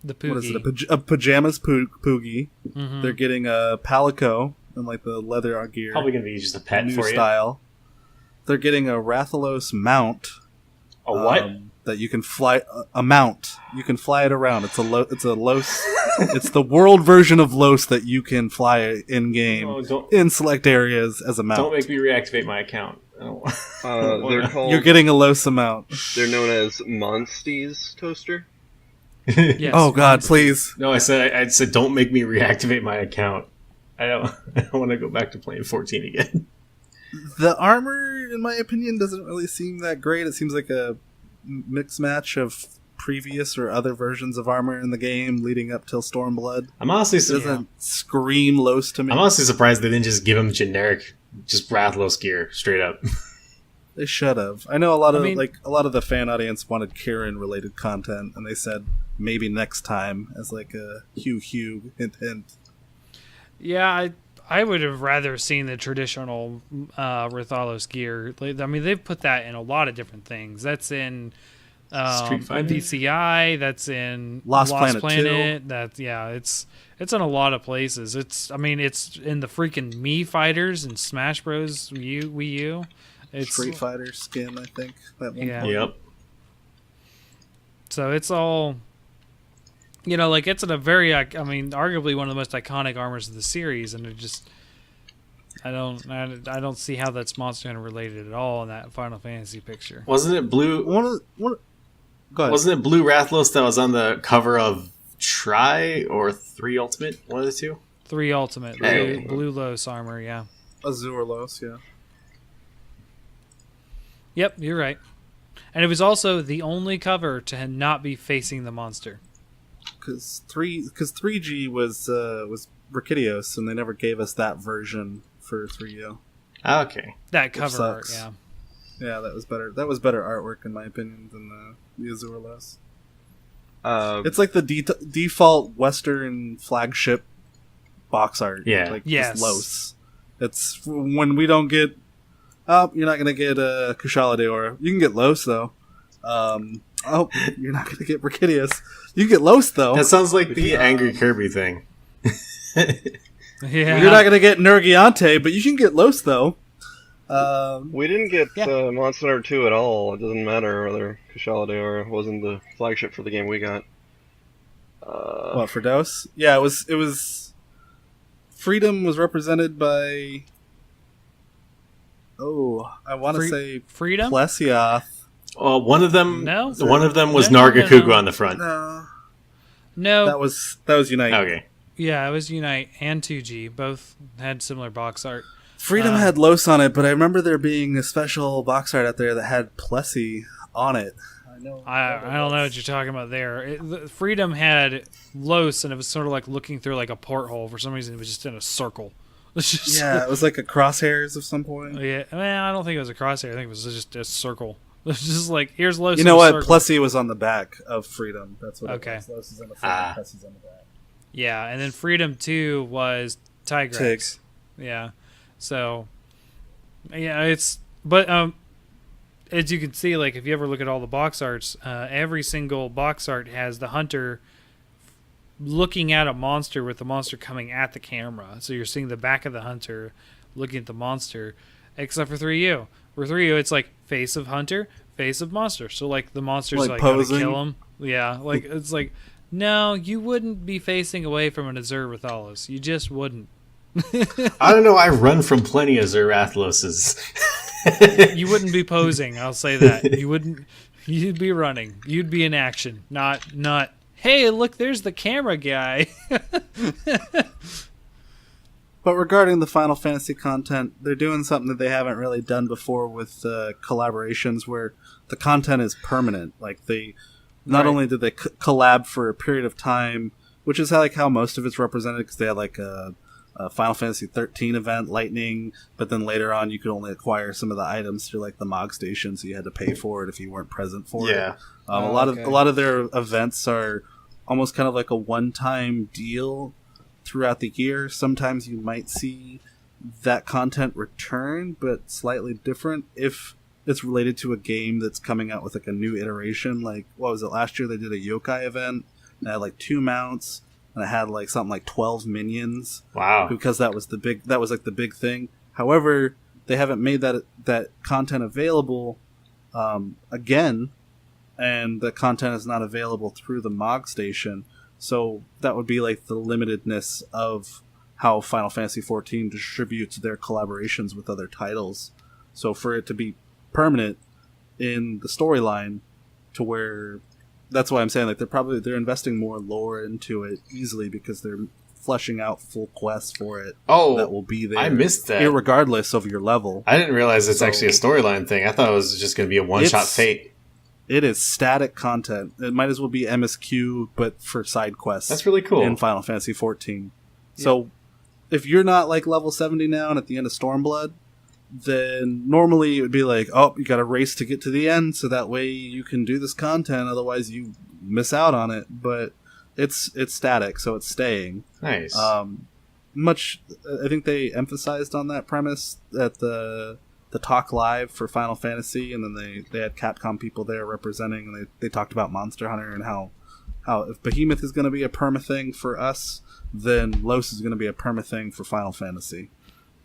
what is it? Poogie. A pajamas poogie. Mhm. They're getting a palico and like the leather gear, Probably gonna be just a pet new for you. style. They're getting a Rathalos mount. A what? That you can fly a mount. You can fly it around. It's a Los. It's the world version of Los that you can fly in game Oh, don't in select areas as a mount. don't make me reactivate my account. I don't want- They're called. You're getting a Los mount. They're known as Monsties Toaster. Yes, Oh God, once. please! No, I said don't make me reactivate my account. I don't want to go back to playing 14 again. The armor, in my opinion, doesn't really seem that great. It seems like a mix match of previous or other versions of armor in the game leading up till Stormblood. I'm honestly It doesn't scream Los to me. I'm honestly surprised they didn't just give him generic, just Rathalos gear straight up. They should have. I know a lot of I a lot of the fan audience wanted Kieran related content, and they said maybe next time as like a hint hint. Yeah, I would have rather seen the traditional Rathalos gear. I mean, they've put that in a lot of different things. That's in Street Fighter? MVCI. That's in Lost Planet 2. That's it's in a lot of places. It's in the freaking Mii Fighters and Smash Bros. Wii U. It's Street Fighter skin, I think. That one Yeah. point. Yep. So it's all, like it's in a very, arguably one of the most iconic armors of the series, and it just, I don't see how that's Monster Hunter related at all in that Final Fantasy picture. Wasn't it blue? Go ahead. Wasn't it Blue Rathalos that was on the cover of Try or 3 Ultimate? One of the two. 3 Ultimate, Hey. Blue Los armor, yeah. Azure Los, yeah. Yep, you're right. And it was also the only cover to not be facing the monster. Because 3G was Rakidios, and they never gave us that version for 3U. Okay. That cover art, sucks. yeah. Yeah, that was better. That was better artwork in my opinion than the Azure Los. It's like the default Western flagship box art. Yeah. Like Yes. just Los. It's when we don't get. Oh, you're not gonna get Kushala Deora. You can get Los though. You're not gonna get Rakidius. You can get Los though. That sounds like the Angry Kirby thing. Yeah. You're not gonna get Nergiante, but you can get Los though. We didn't get Yeah. Monster Hunter 2 at all. It doesn't matter whether Kushala Deora wasn't the flagship for the game we got. What for Dos? Yeah, it was. Freedom was represented by. Oh, I want to say Freedom? Plesioth. One of them. No. One of them was No, no, Nargacuga no. on the front. No, No. that was Unite. Okay. Yeah, it was Unite and 2G. Both had similar box art. Freedom had Los on it, but I remember there being a special box art out there that had Plessy on it. I know. I don't know what you're talking about there. Freedom had Los, and it was sort of like looking through like a porthole. For some reason, it was just in a circle. It's just, Yeah, it was like a crosshairs of some point. yeah. Man, I don't think it was a crosshair. I think it was just a circle. It was just like, here's Los. You in know a what? circle. Plessy was on the back of Freedom. That's what Okay. it was. Los is on the front. Ah. Plessy's on the back. Yeah, and then Freedom 2 was Tigrex. Tig. Yeah. So, yeah, but as you can see, like if you ever look at all the box arts, every single box art has the hunter looking at a monster with the monster coming at the camera. So you're seeing the back of the hunter looking at the monster, except for 3U. For 3U, it's like face of hunter, face of monster. So like the monster's Like like gonna posing? kill him. Yeah, like it's like no, you wouldn't be facing away from an Azurbathalos. You just wouldn't. I don't know. I run from plenty of Zerathuloses. You wouldn't be posing. I'll say that. You wouldn't. You'd be running. You'd be in action. Not. Hey, look, there's the camera guy. But regarding the Final Fantasy content, they're doing something that they haven't really done before with collaborations, where the content is permanent. Like they, not Right. only did they collab for a period of time, which is how most of it's represented, because they had like a Final Fantasy 13 event, Lightning, but then later on you could only acquire some of the items through like the Mog Station, so you had to pay for it if you weren't present for it. Yeah. A okay. lot of their events are almost kind of like a one-time deal throughout the year. Sometimes you might see that content return, but slightly different if it's related to a game that's coming out with like a new iteration. Like, what was it, last year they did a yokai event and it had like 2 mounts and it had like something like 12 minions, Wow. because that was like the big thing. However, they haven't made that content available again, and the content is not available through the Mog Station. So that would be like the limitedness of how Final Fantasy XIV distributes their collaborations with other titles. So for it to be permanent in the storyline, to where, that's why I'm saying like they're investing more lore into it easily, because they're fleshing out full quests for it that will be there. I missed that. Irregardless of your level. I didn't realize it's actually a storyline thing. I thought it was just going to be a one-shot fate. It is static content. It might as well be MSQ, but for side quests. That's really cool. In Final Fantasy XIV. So, if you're not like level 70 now and at the end of Stormblood, then normally it would be like, oh, you got to race to get to the end, so that way you can do this content. Otherwise, you miss out on it. But it's static, so it's staying. Nice. I think they emphasized on that premise at the Talk Live for Final Fantasy, and then they had Capcom people there representing, and they talked about Monster Hunter and how if Behemoth is going to be a perma thing for us, then Los is going to be a perma thing for Final Fantasy.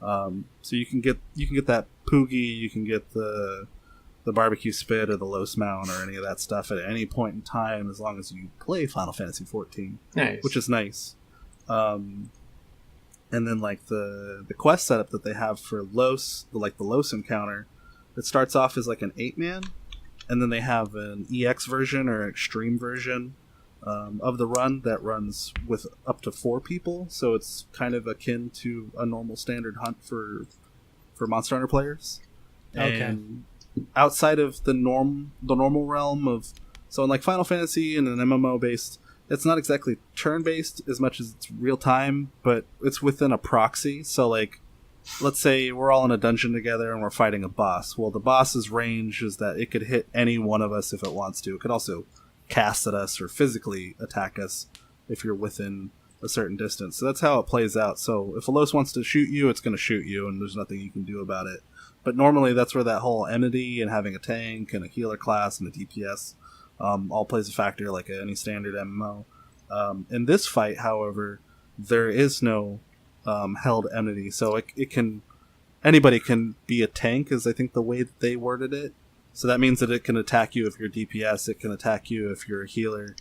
So you can get that Poogie, you can get the barbecue spit or the Los mount or any of that stuff at any point in time, as long as you play Final Fantasy XIV. Nice. Which is nice. And then like the quest setup that they have for Los, the Los encounter, it starts off as like an 8-man, and then they have an EX version or extreme version of the run that runs with up to 4 people. So it's kind of akin to a normal standard hunt for Monster Hunter players. Okay. And outside of the normal realm of, so in like Final Fantasy and an MMO based, it's not exactly turn-based as much as it's real-time, but it's within a proxy. So, like, let's say we're all in a dungeon together and we're fighting a boss. Well, the boss's range is that it could hit any one of us if it wants to. It could also cast at us or physically attack us if you're within a certain distance. So that's how it plays out. So if a Los wants to shoot you, it's going to shoot you, and there's nothing you can do about it. But normally that's where that whole enmity and having a tank and a healer class and a DPS all plays a factor, like any standard MMO. In this fight, however, there is no held enmity, so anybody can be a tank, is I think the way that they worded it. So that means that it can attack you if you're DPS, it can attack you if you're a healer,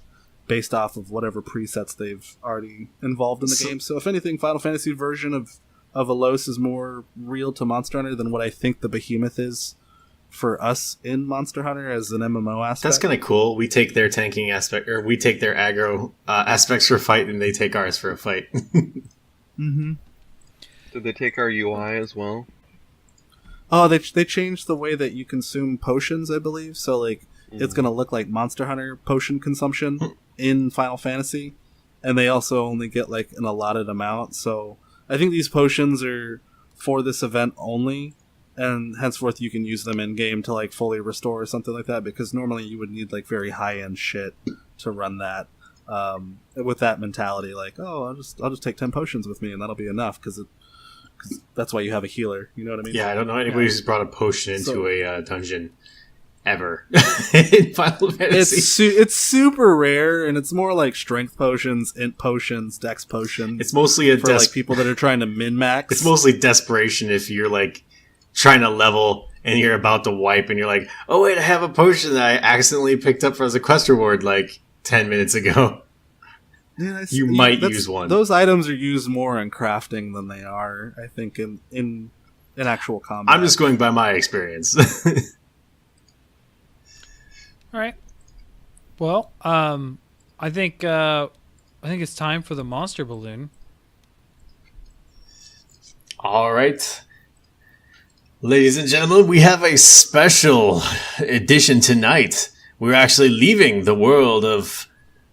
based off of whatever presets they've already involved in the game. So if anything, Final Fantasy version of Alos is more real to Monster Hunter than what I think the Behemoth is for us in Monster Hunter as an MMO aspect. That's kind of cool. We take their tanking aspect, or we take their aggro aspects for a fight, and they take ours for a fight. Mm-hmm. Did they take our UI as well? Oh, they changed the way that you consume potions, I believe. So, like, it's going to look like Monster Hunter potion consumption in Final Fantasy. And they also only get, like, an allotted amount. So, I think these potions are for this event only. And henceforth, you can use them in-game to, like, fully restore or something like that. Because normally you would need, like, very high-end shit to run that. With that mentality, like, oh, I'll just take 10 potions with me and that'll be enough. Because that's why you have a healer. You know what I mean? Yeah, I don't know anybody who's brought a potion into a dungeon ever in Final Fantasy. It's super rare, and it's more like strength potions, int potions, dex potions. It's mostly for like people that are trying to min max. It's mostly desperation if you're like trying to level and you're about to wipe, and you're like, oh wait, I have a potion that I accidentally picked up as a quest reward like 10 minutes ago. Yeah, you might use one. Those items are used more in crafting than they are, I think, in actual combat. I'm just going by my experience. All right. Well, I think it's time for the monster balloon. All right. Ladies and gentlemen, we have a special edition tonight. We're actually leaving the world of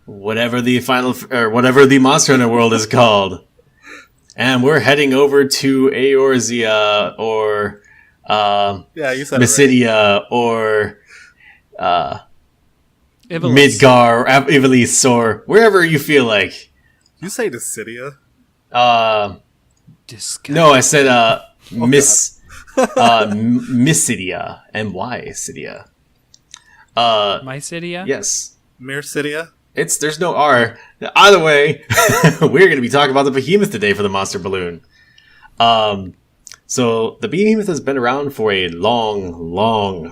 whatever the Monster Hunter world is called. And we're heading over to Eorzea or you said Mysidia or Ivalice. Midgar or Ivalice or wherever you feel like. You say Dissidia? Disgusting. No, I said Mysidia. M-Y-Sidia. Mysidia? Yes. Mircidia? There's no R. Either way, we're going to be talking about the Behemoth today for the Monster Balloon. So the Behemoth has been around for a long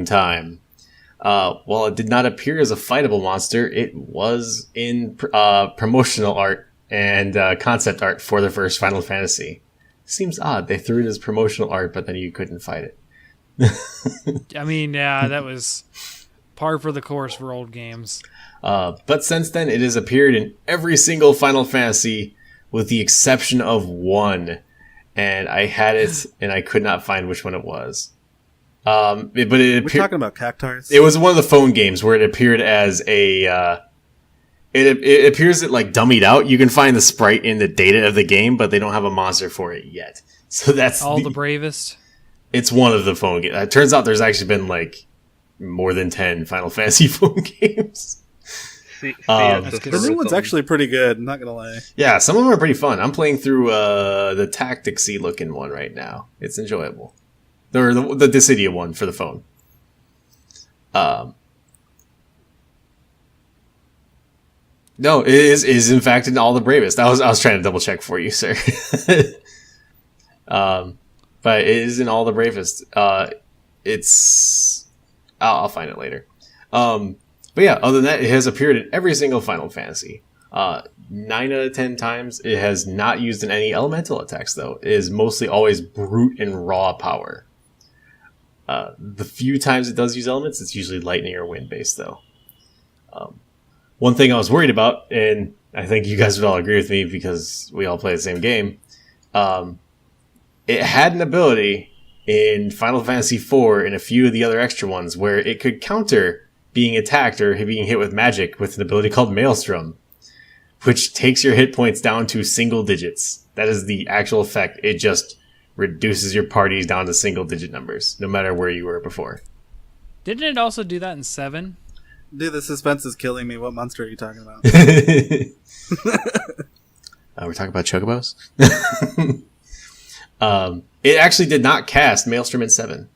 time. While it did not appear as a fightable monster, it was in promotional art and concept art for the first Final Fantasy. Seems odd. They threw it as promotional art, but then you couldn't fight it. I mean, yeah, that was par for the course for old games. But since then, it has appeared in every single Final Fantasy with the exception of one. And I had it, and I could not find which one it was. We're talking about Cactars? It was one of the phone games where it appeared as a... It appears it like dummied out. You can find the sprite in the data of the game, but they don't have a monster for it yet. So that's... the bravest? It's one of the phone games. It turns out there's actually been like more than 10 Final Fantasy phone games. The new one's actually pretty good, I'm not gonna lie. Yeah, some of them are pretty fun. I'm playing through the Tacticsy looking one right now. It's enjoyable. Or the Dissidia one for the phone. No, it is in fact in All the Bravest. I was trying to double check for you, sir. But it is in All the Bravest. I'll find it later. But yeah, other than that, it has appeared in every single Final Fantasy. 9 out of 10 times, it has not used in any elemental attacks, though. It is mostly always brute and raw power. The few times it does use elements, it's usually lightning or wind-based, though. One thing I was worried about, and I think you guys would all agree with me because we all play the same game, it had an ability in Final Fantasy IV and a few of the other extra ones where it could counter being attacked or being hit with magic with an ability called Maelstrom, which takes your hit points down to single digits. That is the actual effect. It just reduces your parties down to single digit numbers, no matter where you were before. Didn't it also do that in 7? Dude, the suspense is killing me. What monster are you talking about? We're talking about Chocobos? It actually did not cast Maelstrom in 7.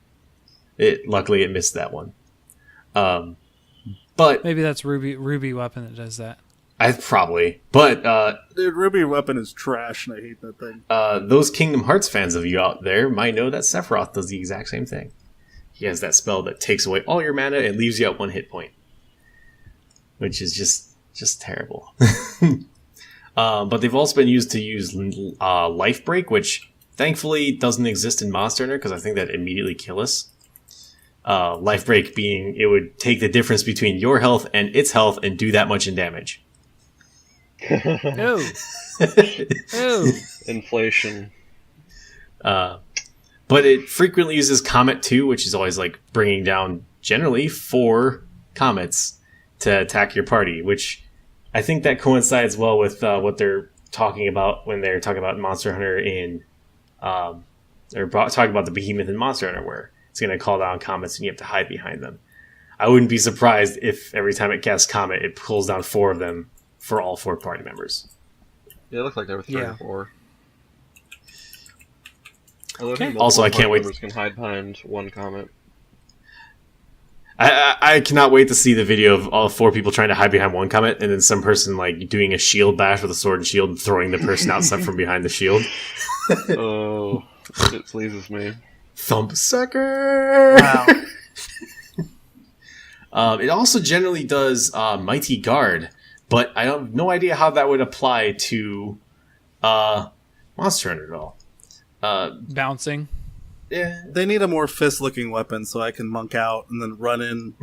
Luckily, it missed that one. But maybe that's Ruby Weapon that does that. Dude, Ruby Weapon is trash, and I hate that thing. Those Kingdom Hearts fans of you out there might know that Sephiroth does the exact same thing. He has that spell that takes away all your mana and leaves you at 1 hit point, which is just terrible. But they've also been used to use Life Break, which thankfully doesn't exist in Monster Hunter because I think that immediately kill us. Life Break being it would take the difference between your health and its health and do that much in damage. No. Inflation. But it frequently uses Comet 2, which is always like bringing down generally 4 comets to attack your party, which I think that coincides well with what they're talking about when they're talking about Monster Hunter talking about the Behemoth in Monster Hunter, where it's going to call down comets and you have to hide behind them. I wouldn't be surprised if every time it casts Comet, it pulls down 4 of them for all 4 party members. Yeah, it looked like there were 3 or 4. Okay. Also, I can't wait. Can hide behind 1 comet. I cannot wait to see the video of all 4 people trying to hide behind 1 comet, and then some person like doing a shield bash with a sword and shield and throwing the person outside from behind the shield. Oh, it pleases me. Thump Sucker! Wow. It also generally does Mighty Guard, but I have no idea how that would apply to Monster Hunter at all. Bouncing. Yeah. They need a more fist-looking weapon so I can monk out and then run in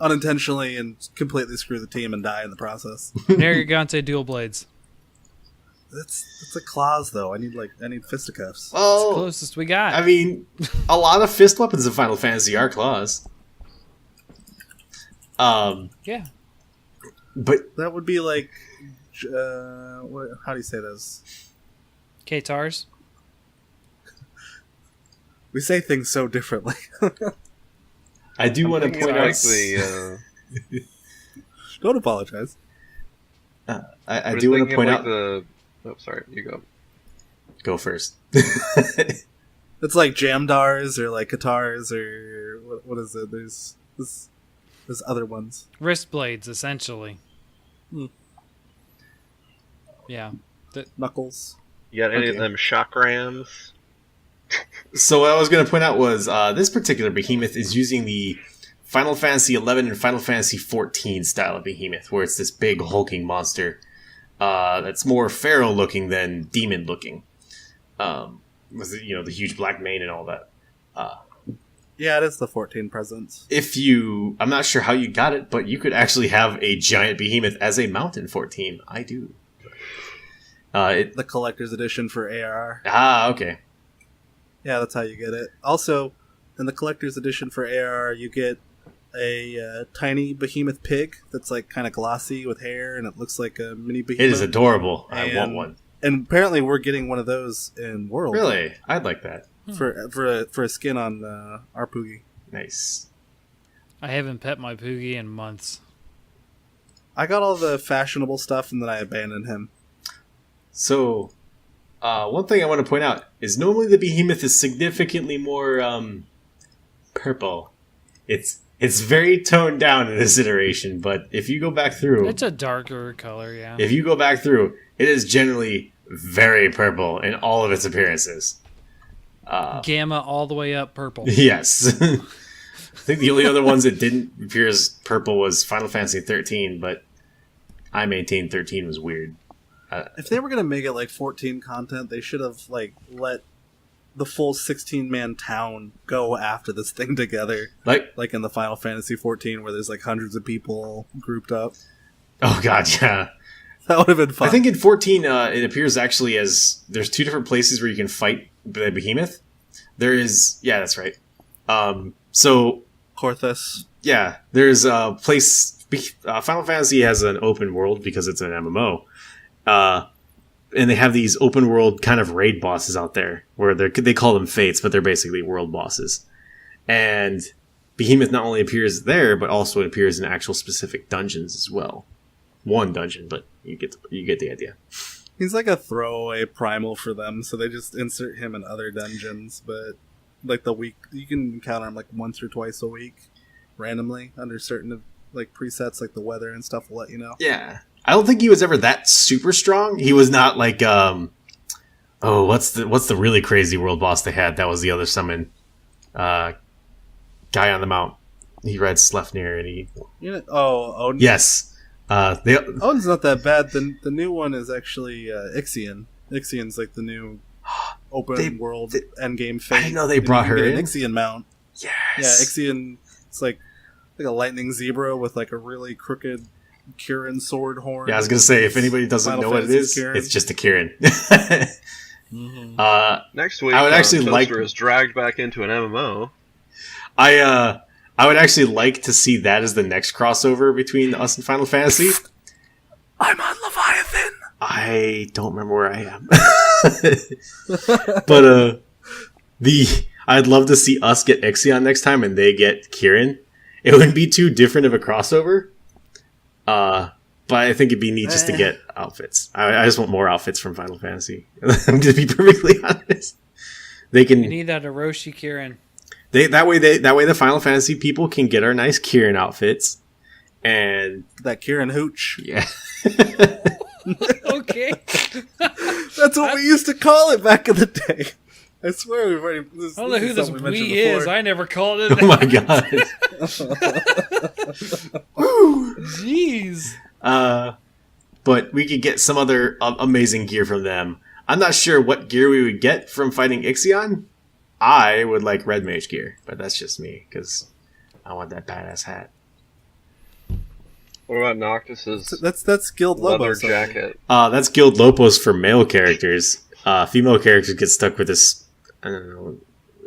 unintentionally and completely screw the team and die in the process. Narragansett dual blades. It's a claws though. I need fisticuffs. Well, Closest we got. I mean, a lot of fist weapons in Final Fantasy are claws. Yeah. But That would be like, how do you say this? K-Tars. We say things so differently. I do want to Thinking point like out. Don't apologize. I do want to point out. Oh, sorry, you go. Go first. It's like jamdars or like guitars or what is it? There's other ones. Wrist blades, essentially. Hmm. Yeah. Knuckles. You got any of Okay. them chakrams? So what I was going to point out was this particular behemoth is using the Final Fantasy 11 and Final Fantasy 14 style of behemoth, where it's this big hulking monster that's more pharaoh looking than demon looking, with the huge black mane and all that. Yeah, it is the 14 presents. I'm not sure how you got it, but you could actually have a giant behemoth as a mount in 14. I do. The collector's edition for AR. Okay. Yeah, that's how you get it. Also, in the collector's edition for AR, you get a tiny behemoth pig that's like kind of glossy with hair, and it looks like a mini behemoth. It is adorable. I And- want one. And apparently, we're getting one of those in World. Really? I'd like that. For a skin on our Poogie. Nice. I haven't pet my Poogie in months. I got all the fashionable stuff, and then I abandoned him. So, one thing I want to point out is normally the behemoth is significantly more purple. It's very toned down in this iteration, but if you go back through, It's a darker color, yeah. if you go back through, it is generally very purple in all of its appearances. Gamma all the way up purple. Yes. I think the only other ones that didn't appear as purple was Final Fantasy 13, but I maintain 13 was weird. If they were gonna make it like 14 content, they should have like let the full 16-man town go after this thing together, like in the Final Fantasy 14, where there's like hundreds of people grouped up. Oh god, yeah. That would have been fun. I think in 14, it appears actually as there's two different places where you can fight the behemoth. There is, yeah, that's right. So Corthus. yeah, there's a place. Final Fantasy has an open world because it's an MMO, and they have these open world kind of raid bosses out there where they call them fates, but they're basically world bosses. And Behemoth not only appears there, but also it appears in actual specific dungeons as well. One dungeon, but you get the idea. He's like a throwaway primal for them, so they just insert him in other dungeons. But like you can encounter him like once or twice a week, randomly under certain like presets, like the weather and stuff will let you know. Yeah, I don't think he was ever that super strong. He was not like what's the really crazy world boss they had? That was the other summon, guy on the mount. He read Sleipnir and he. Odin. Yes. Odin's not that bad. The new one is actually Ixion. Ixion's like the new open world endgame fate. I didn't know they brought her in. An Ixion mount. Yes. Yeah, Ixion. It's like a lightning zebra with like a really crooked Kirin sword horn. Yeah, I was gonna say if anybody doesn't Final know what it is, Fantasy's Kirin. it's just a Kirin. Next week, I would actually Toaster is dragged back into an MMO. I would actually like to see that as the next crossover between us and Final Fantasy. I'm on Leviathan. I don't remember where I am. But I'd love to see us get Ixion next time and they get Kirin. It wouldn't be too different of a crossover. But I think it'd be neat just to get outfits. I just want more outfits from Final Fantasy. I'm gonna be perfectly honest. They can We need that Orochi Kirin. that way the Final Fantasy people can get our nice Kirin outfits. And That Kirin hooch. yeah. Okay. That's what we used to call it back in the day. I swear we've already. I don't know who this we is. I never called it. Oh my god. Jeez. But we could get some other amazing gear from them. I'm not sure what gear we would get from fighting Ixion. I would like red mage gear, but that's just me because I want that badass hat. What about Noctis's That's Guild leather Lobos jacket? That's Guild Lopos for male characters. Female characters get stuck with this. I don't know.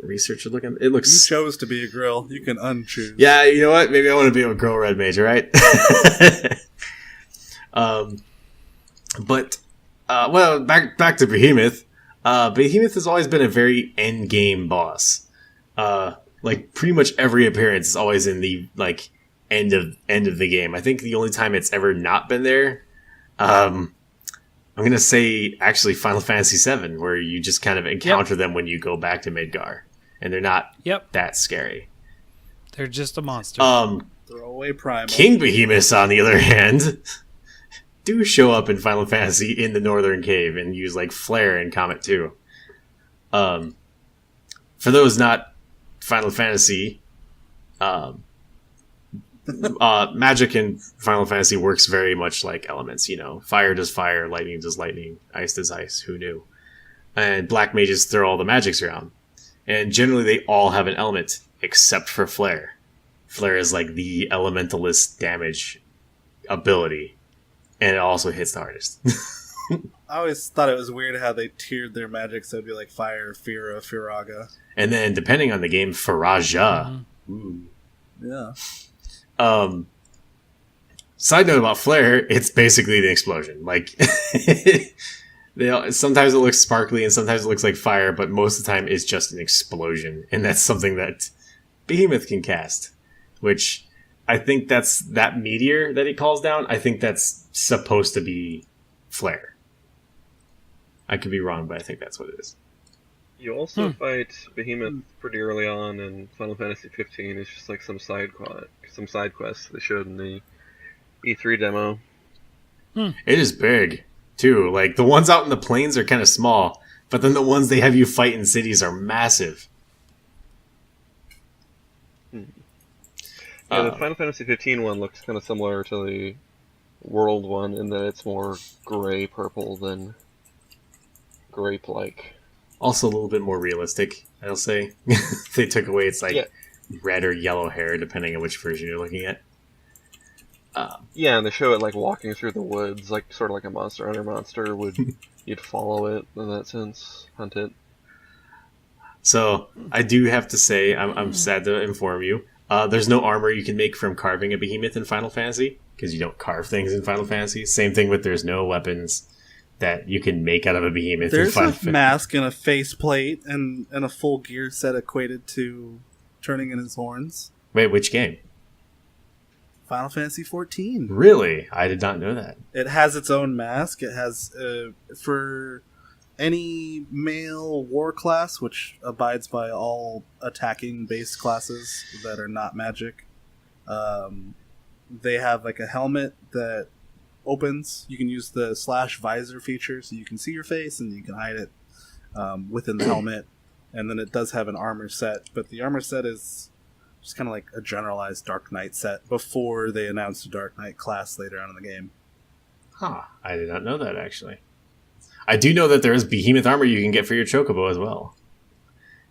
Researcher looking. It looks. You chose to be a grill. You can unchoose. Yeah, you know what? Maybe I want to be a girl red mage, right? Well, back to Behemoth. Behemoth has always been a very end game boss. Like pretty much every appearance is always in the like end of the game. I think the only time it's ever not been there, I'm gonna say actually Final Fantasy VII, where you just kind of encounter them when you go back to Midgar, and they're not that scary. They're just a monster. Throwaway primal. King Behemoths, on the other hand, do show up in Final Fantasy in the Northern Cave and use like Flare in Comet 2. For those not Final Fantasy, magic in Final Fantasy works very much like elements. You know, fire does fire, lightning does lightning, ice does ice. Who knew? And black mages throw all the magics around, and generally they all have an element except for Flare. Flare is like the elementalist damage ability, and it also hits the hardest. I always thought it was weird how they tiered their magic, so it'd be like Fire, Fira, Firaga. And then, depending on the game, Faraja. Mm-hmm. Yeah. Side note about Flare, it's basically the explosion. Like, sometimes it looks sparkly and sometimes it looks like fire, but most of the time it's just an explosion. And that's something that Behemoth can cast. Which, I think that's that meteor that he calls down, I think that's supposed to be Flare. I could be wrong, but I think that's what it is. You also fight Behemoth pretty early on in Final Fantasy 15. It's just like some side quests they showed in the E3 demo. It is big, too. Like, the ones out in the plains are kind of small, but then the ones they have you fight in cities are massive. Yeah, the Final Fantasy 15 one looks kind of similar to the World one in that it's more gray-purple than grape-like. Also a little bit more realistic, I'll say. They took away its red or yellow hair, depending on which version you're looking at. Yeah, and they show it like walking through the woods, like sort of like a Monster Hunter monster would. You'd follow it in that sense, hunt it. So I do have to say, I'm sad to inform you, there's no armor you can make from carving a behemoth in Final Fantasy because you don't carve things in Final Fantasy. Same thing with there's no weapons that you can make out of a behemoth. There's a mask and a faceplate and a full gear set equated to turning in his horns. Wait, which game? Final Fantasy XIV. Really? I did not know that. It has its own mask. It has, for any male war class, which abides by all attacking based classes that are not magic, they have like a helmet that opens. You can use the /visor feature so you can see your face and you can hide it within the helmet. And then it does have an armor set, but the armor set is just kind of like a generalized Dark Knight set before they announced a Dark Knight class later on in the game. Huh. I did not know that, actually. I do know that there is behemoth armor you can get for your chocobo as well.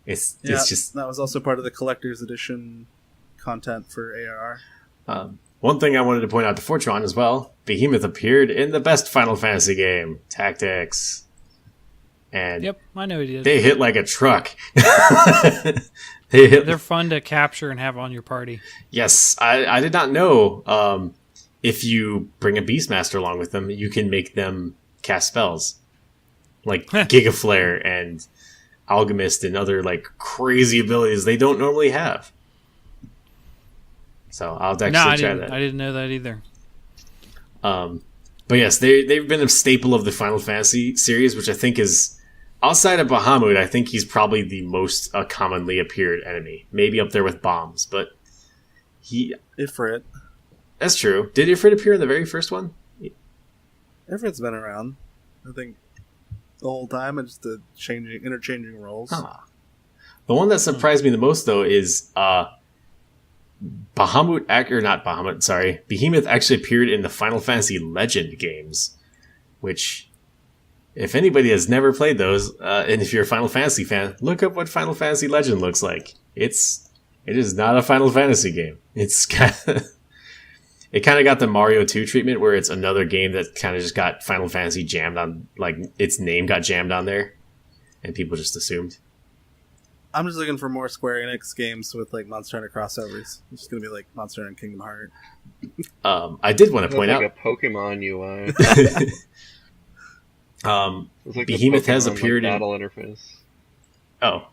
It's just... That was also part of the collector's edition content for ARR. One thing I wanted to point out to Fortuan as well, Behemoth appeared in the best Final Fantasy game, Tactics. And yep, I know he did. They hit like a truck. They're fun to capture and have on your party. Yes, I did not know if you bring a Beastmaster along with them, you can make them cast spells. Like Gigaflare and Alchemist and other like crazy abilities they don't normally have. So I'll actually try that. I didn't know that either. But yes, they've been a staple of the Final Fantasy series, which I think is, outside of Bahamut, I think he's probably the most commonly appeared enemy. Maybe up there with Bombs, but Ifrit. That's true. Did Ifrit appear in the very first one? Ifrit's been around. I think the whole time and just interchanging roles. Huh. The one that surprised me the most, though, is Behemoth actually appeared in the Final Fantasy Legend games, which, if anybody has never played those, and if you're a Final Fantasy fan, look up what Final Fantasy Legend looks like. It is not a Final Fantasy game. It kind of got the Mario 2 treatment, where it's another game that kind of just got Final Fantasy jammed on, like its name got jammed on there, and people just assumed. I'm just looking for more Square Enix games with like Monster Hunter crossovers. It's just gonna be like Monster Hunter and Kingdom Hearts. I did want to point out a Pokemon UI. Like Behemoth has Pokemon, appeared like, battle interface. Oh.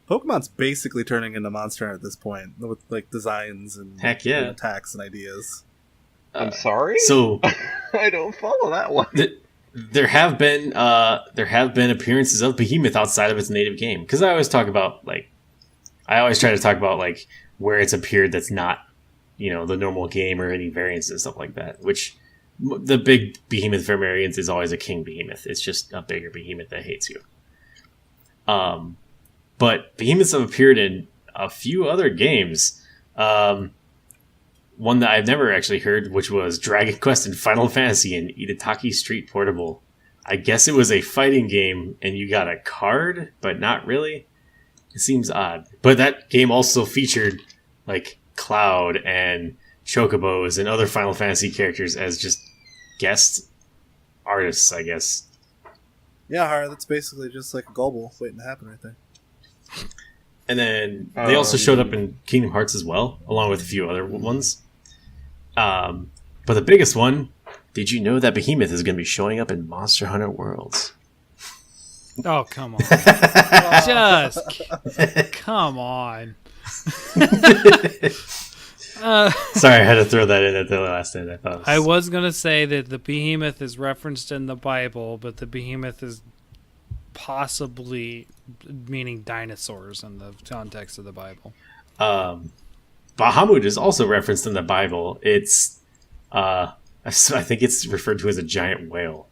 Pokemon's basically turning into Monster Hunter at this point, with like designs and heck yeah, attacks and ideas. I'm sorry. So I don't follow that one. There have been appearances of Behemoth outside of its native game, because I always try to talk about like where it's appeared that's not, you know, the normal game or any variants and stuff like that. Which the big Behemoth variant is always a King Behemoth. It's just a bigger Behemoth that hates you. But Behemoths have appeared in a few other games. One that I've never actually heard, which was Dragon Quest and Final Fantasy and Itataki Street Portable. I guess it was a fighting game and you got a card, but not really. It seems odd. But that game also featured like Cloud and Chocobos and other Final Fantasy characters as just guest artists, I guess. Yeah, Haru, that's basically just like a global waiting to happen right there. And then they also showed up in Kingdom Hearts as well, along with a few other ones. But the biggest one, did you know that Behemoth is going to be showing up in Monster Hunter Worlds? Oh, come on. Come on. Sorry, I had to throw that in at the last end. I was going to say that the Behemoth is referenced in the Bible, but the Behemoth is possibly meaning dinosaurs in the context of the Bible. Bahamut is also referenced in the Bible. It's I think it's referred to as a giant whale.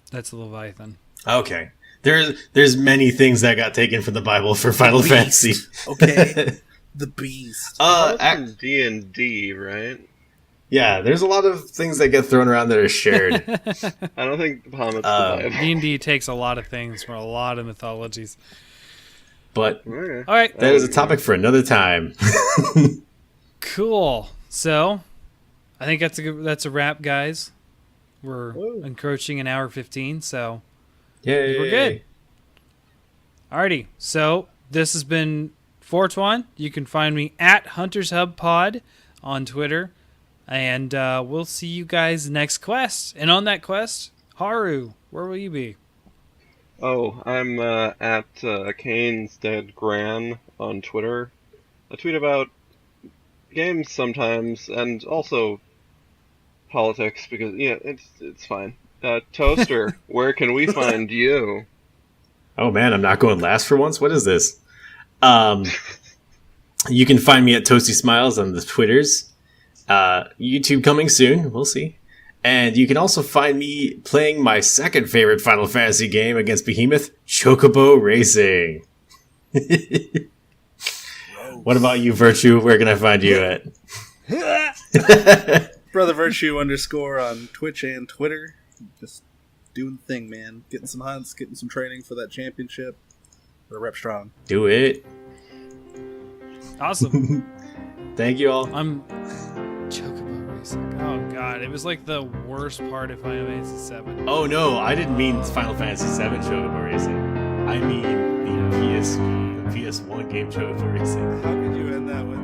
That's a Leviathan. Okay. There's many things that got taken from the Bible for Final Fantasy. Okay. The Beast. That's D&D, right? Yeah, there's a lot of things that get thrown around that are shared. I don't think Bahamut's the Bible. D&D takes a lot of things from a lot of mythologies. But all right, that is a topic for another time. Cool. So, I think that's a wrap, guys. We're encroaching an hour 15, so yay, we're good. Alrighty, so this has been Fortuan. You can find me at Hunters Hub Pod on Twitter. And we'll see you guys next quest. And on that quest, Haru, where will you be? Oh, I'm at Kane's Dead Gran on Twitter. I tweet about games sometimes, and also politics, because, yeah, it's fine. Toaster, where can we find you? Oh man, I'm not going last for once? What is this? You can find me at Toasty Smiles on the Twitters. YouTube coming soon. We'll see. And you can also find me playing my second favorite Final Fantasy game against Behemoth, Chocobo Racing. What about you, Virtue? Where can I find you at? Brother Virtue _ on Twitch and Twitter. Just doing the thing, man. Getting some hunts, getting some training for that championship. Or Rep Strong. Do it. Awesome. Thank you all. I'm Chocobo Racing. Oh god, it was like the worst part of Final Fantasy VII. Oh no, I didn't mean Final Fantasy VII Chocobo Racing. I mean the PS1 game Chocobo Racing. How could you end that with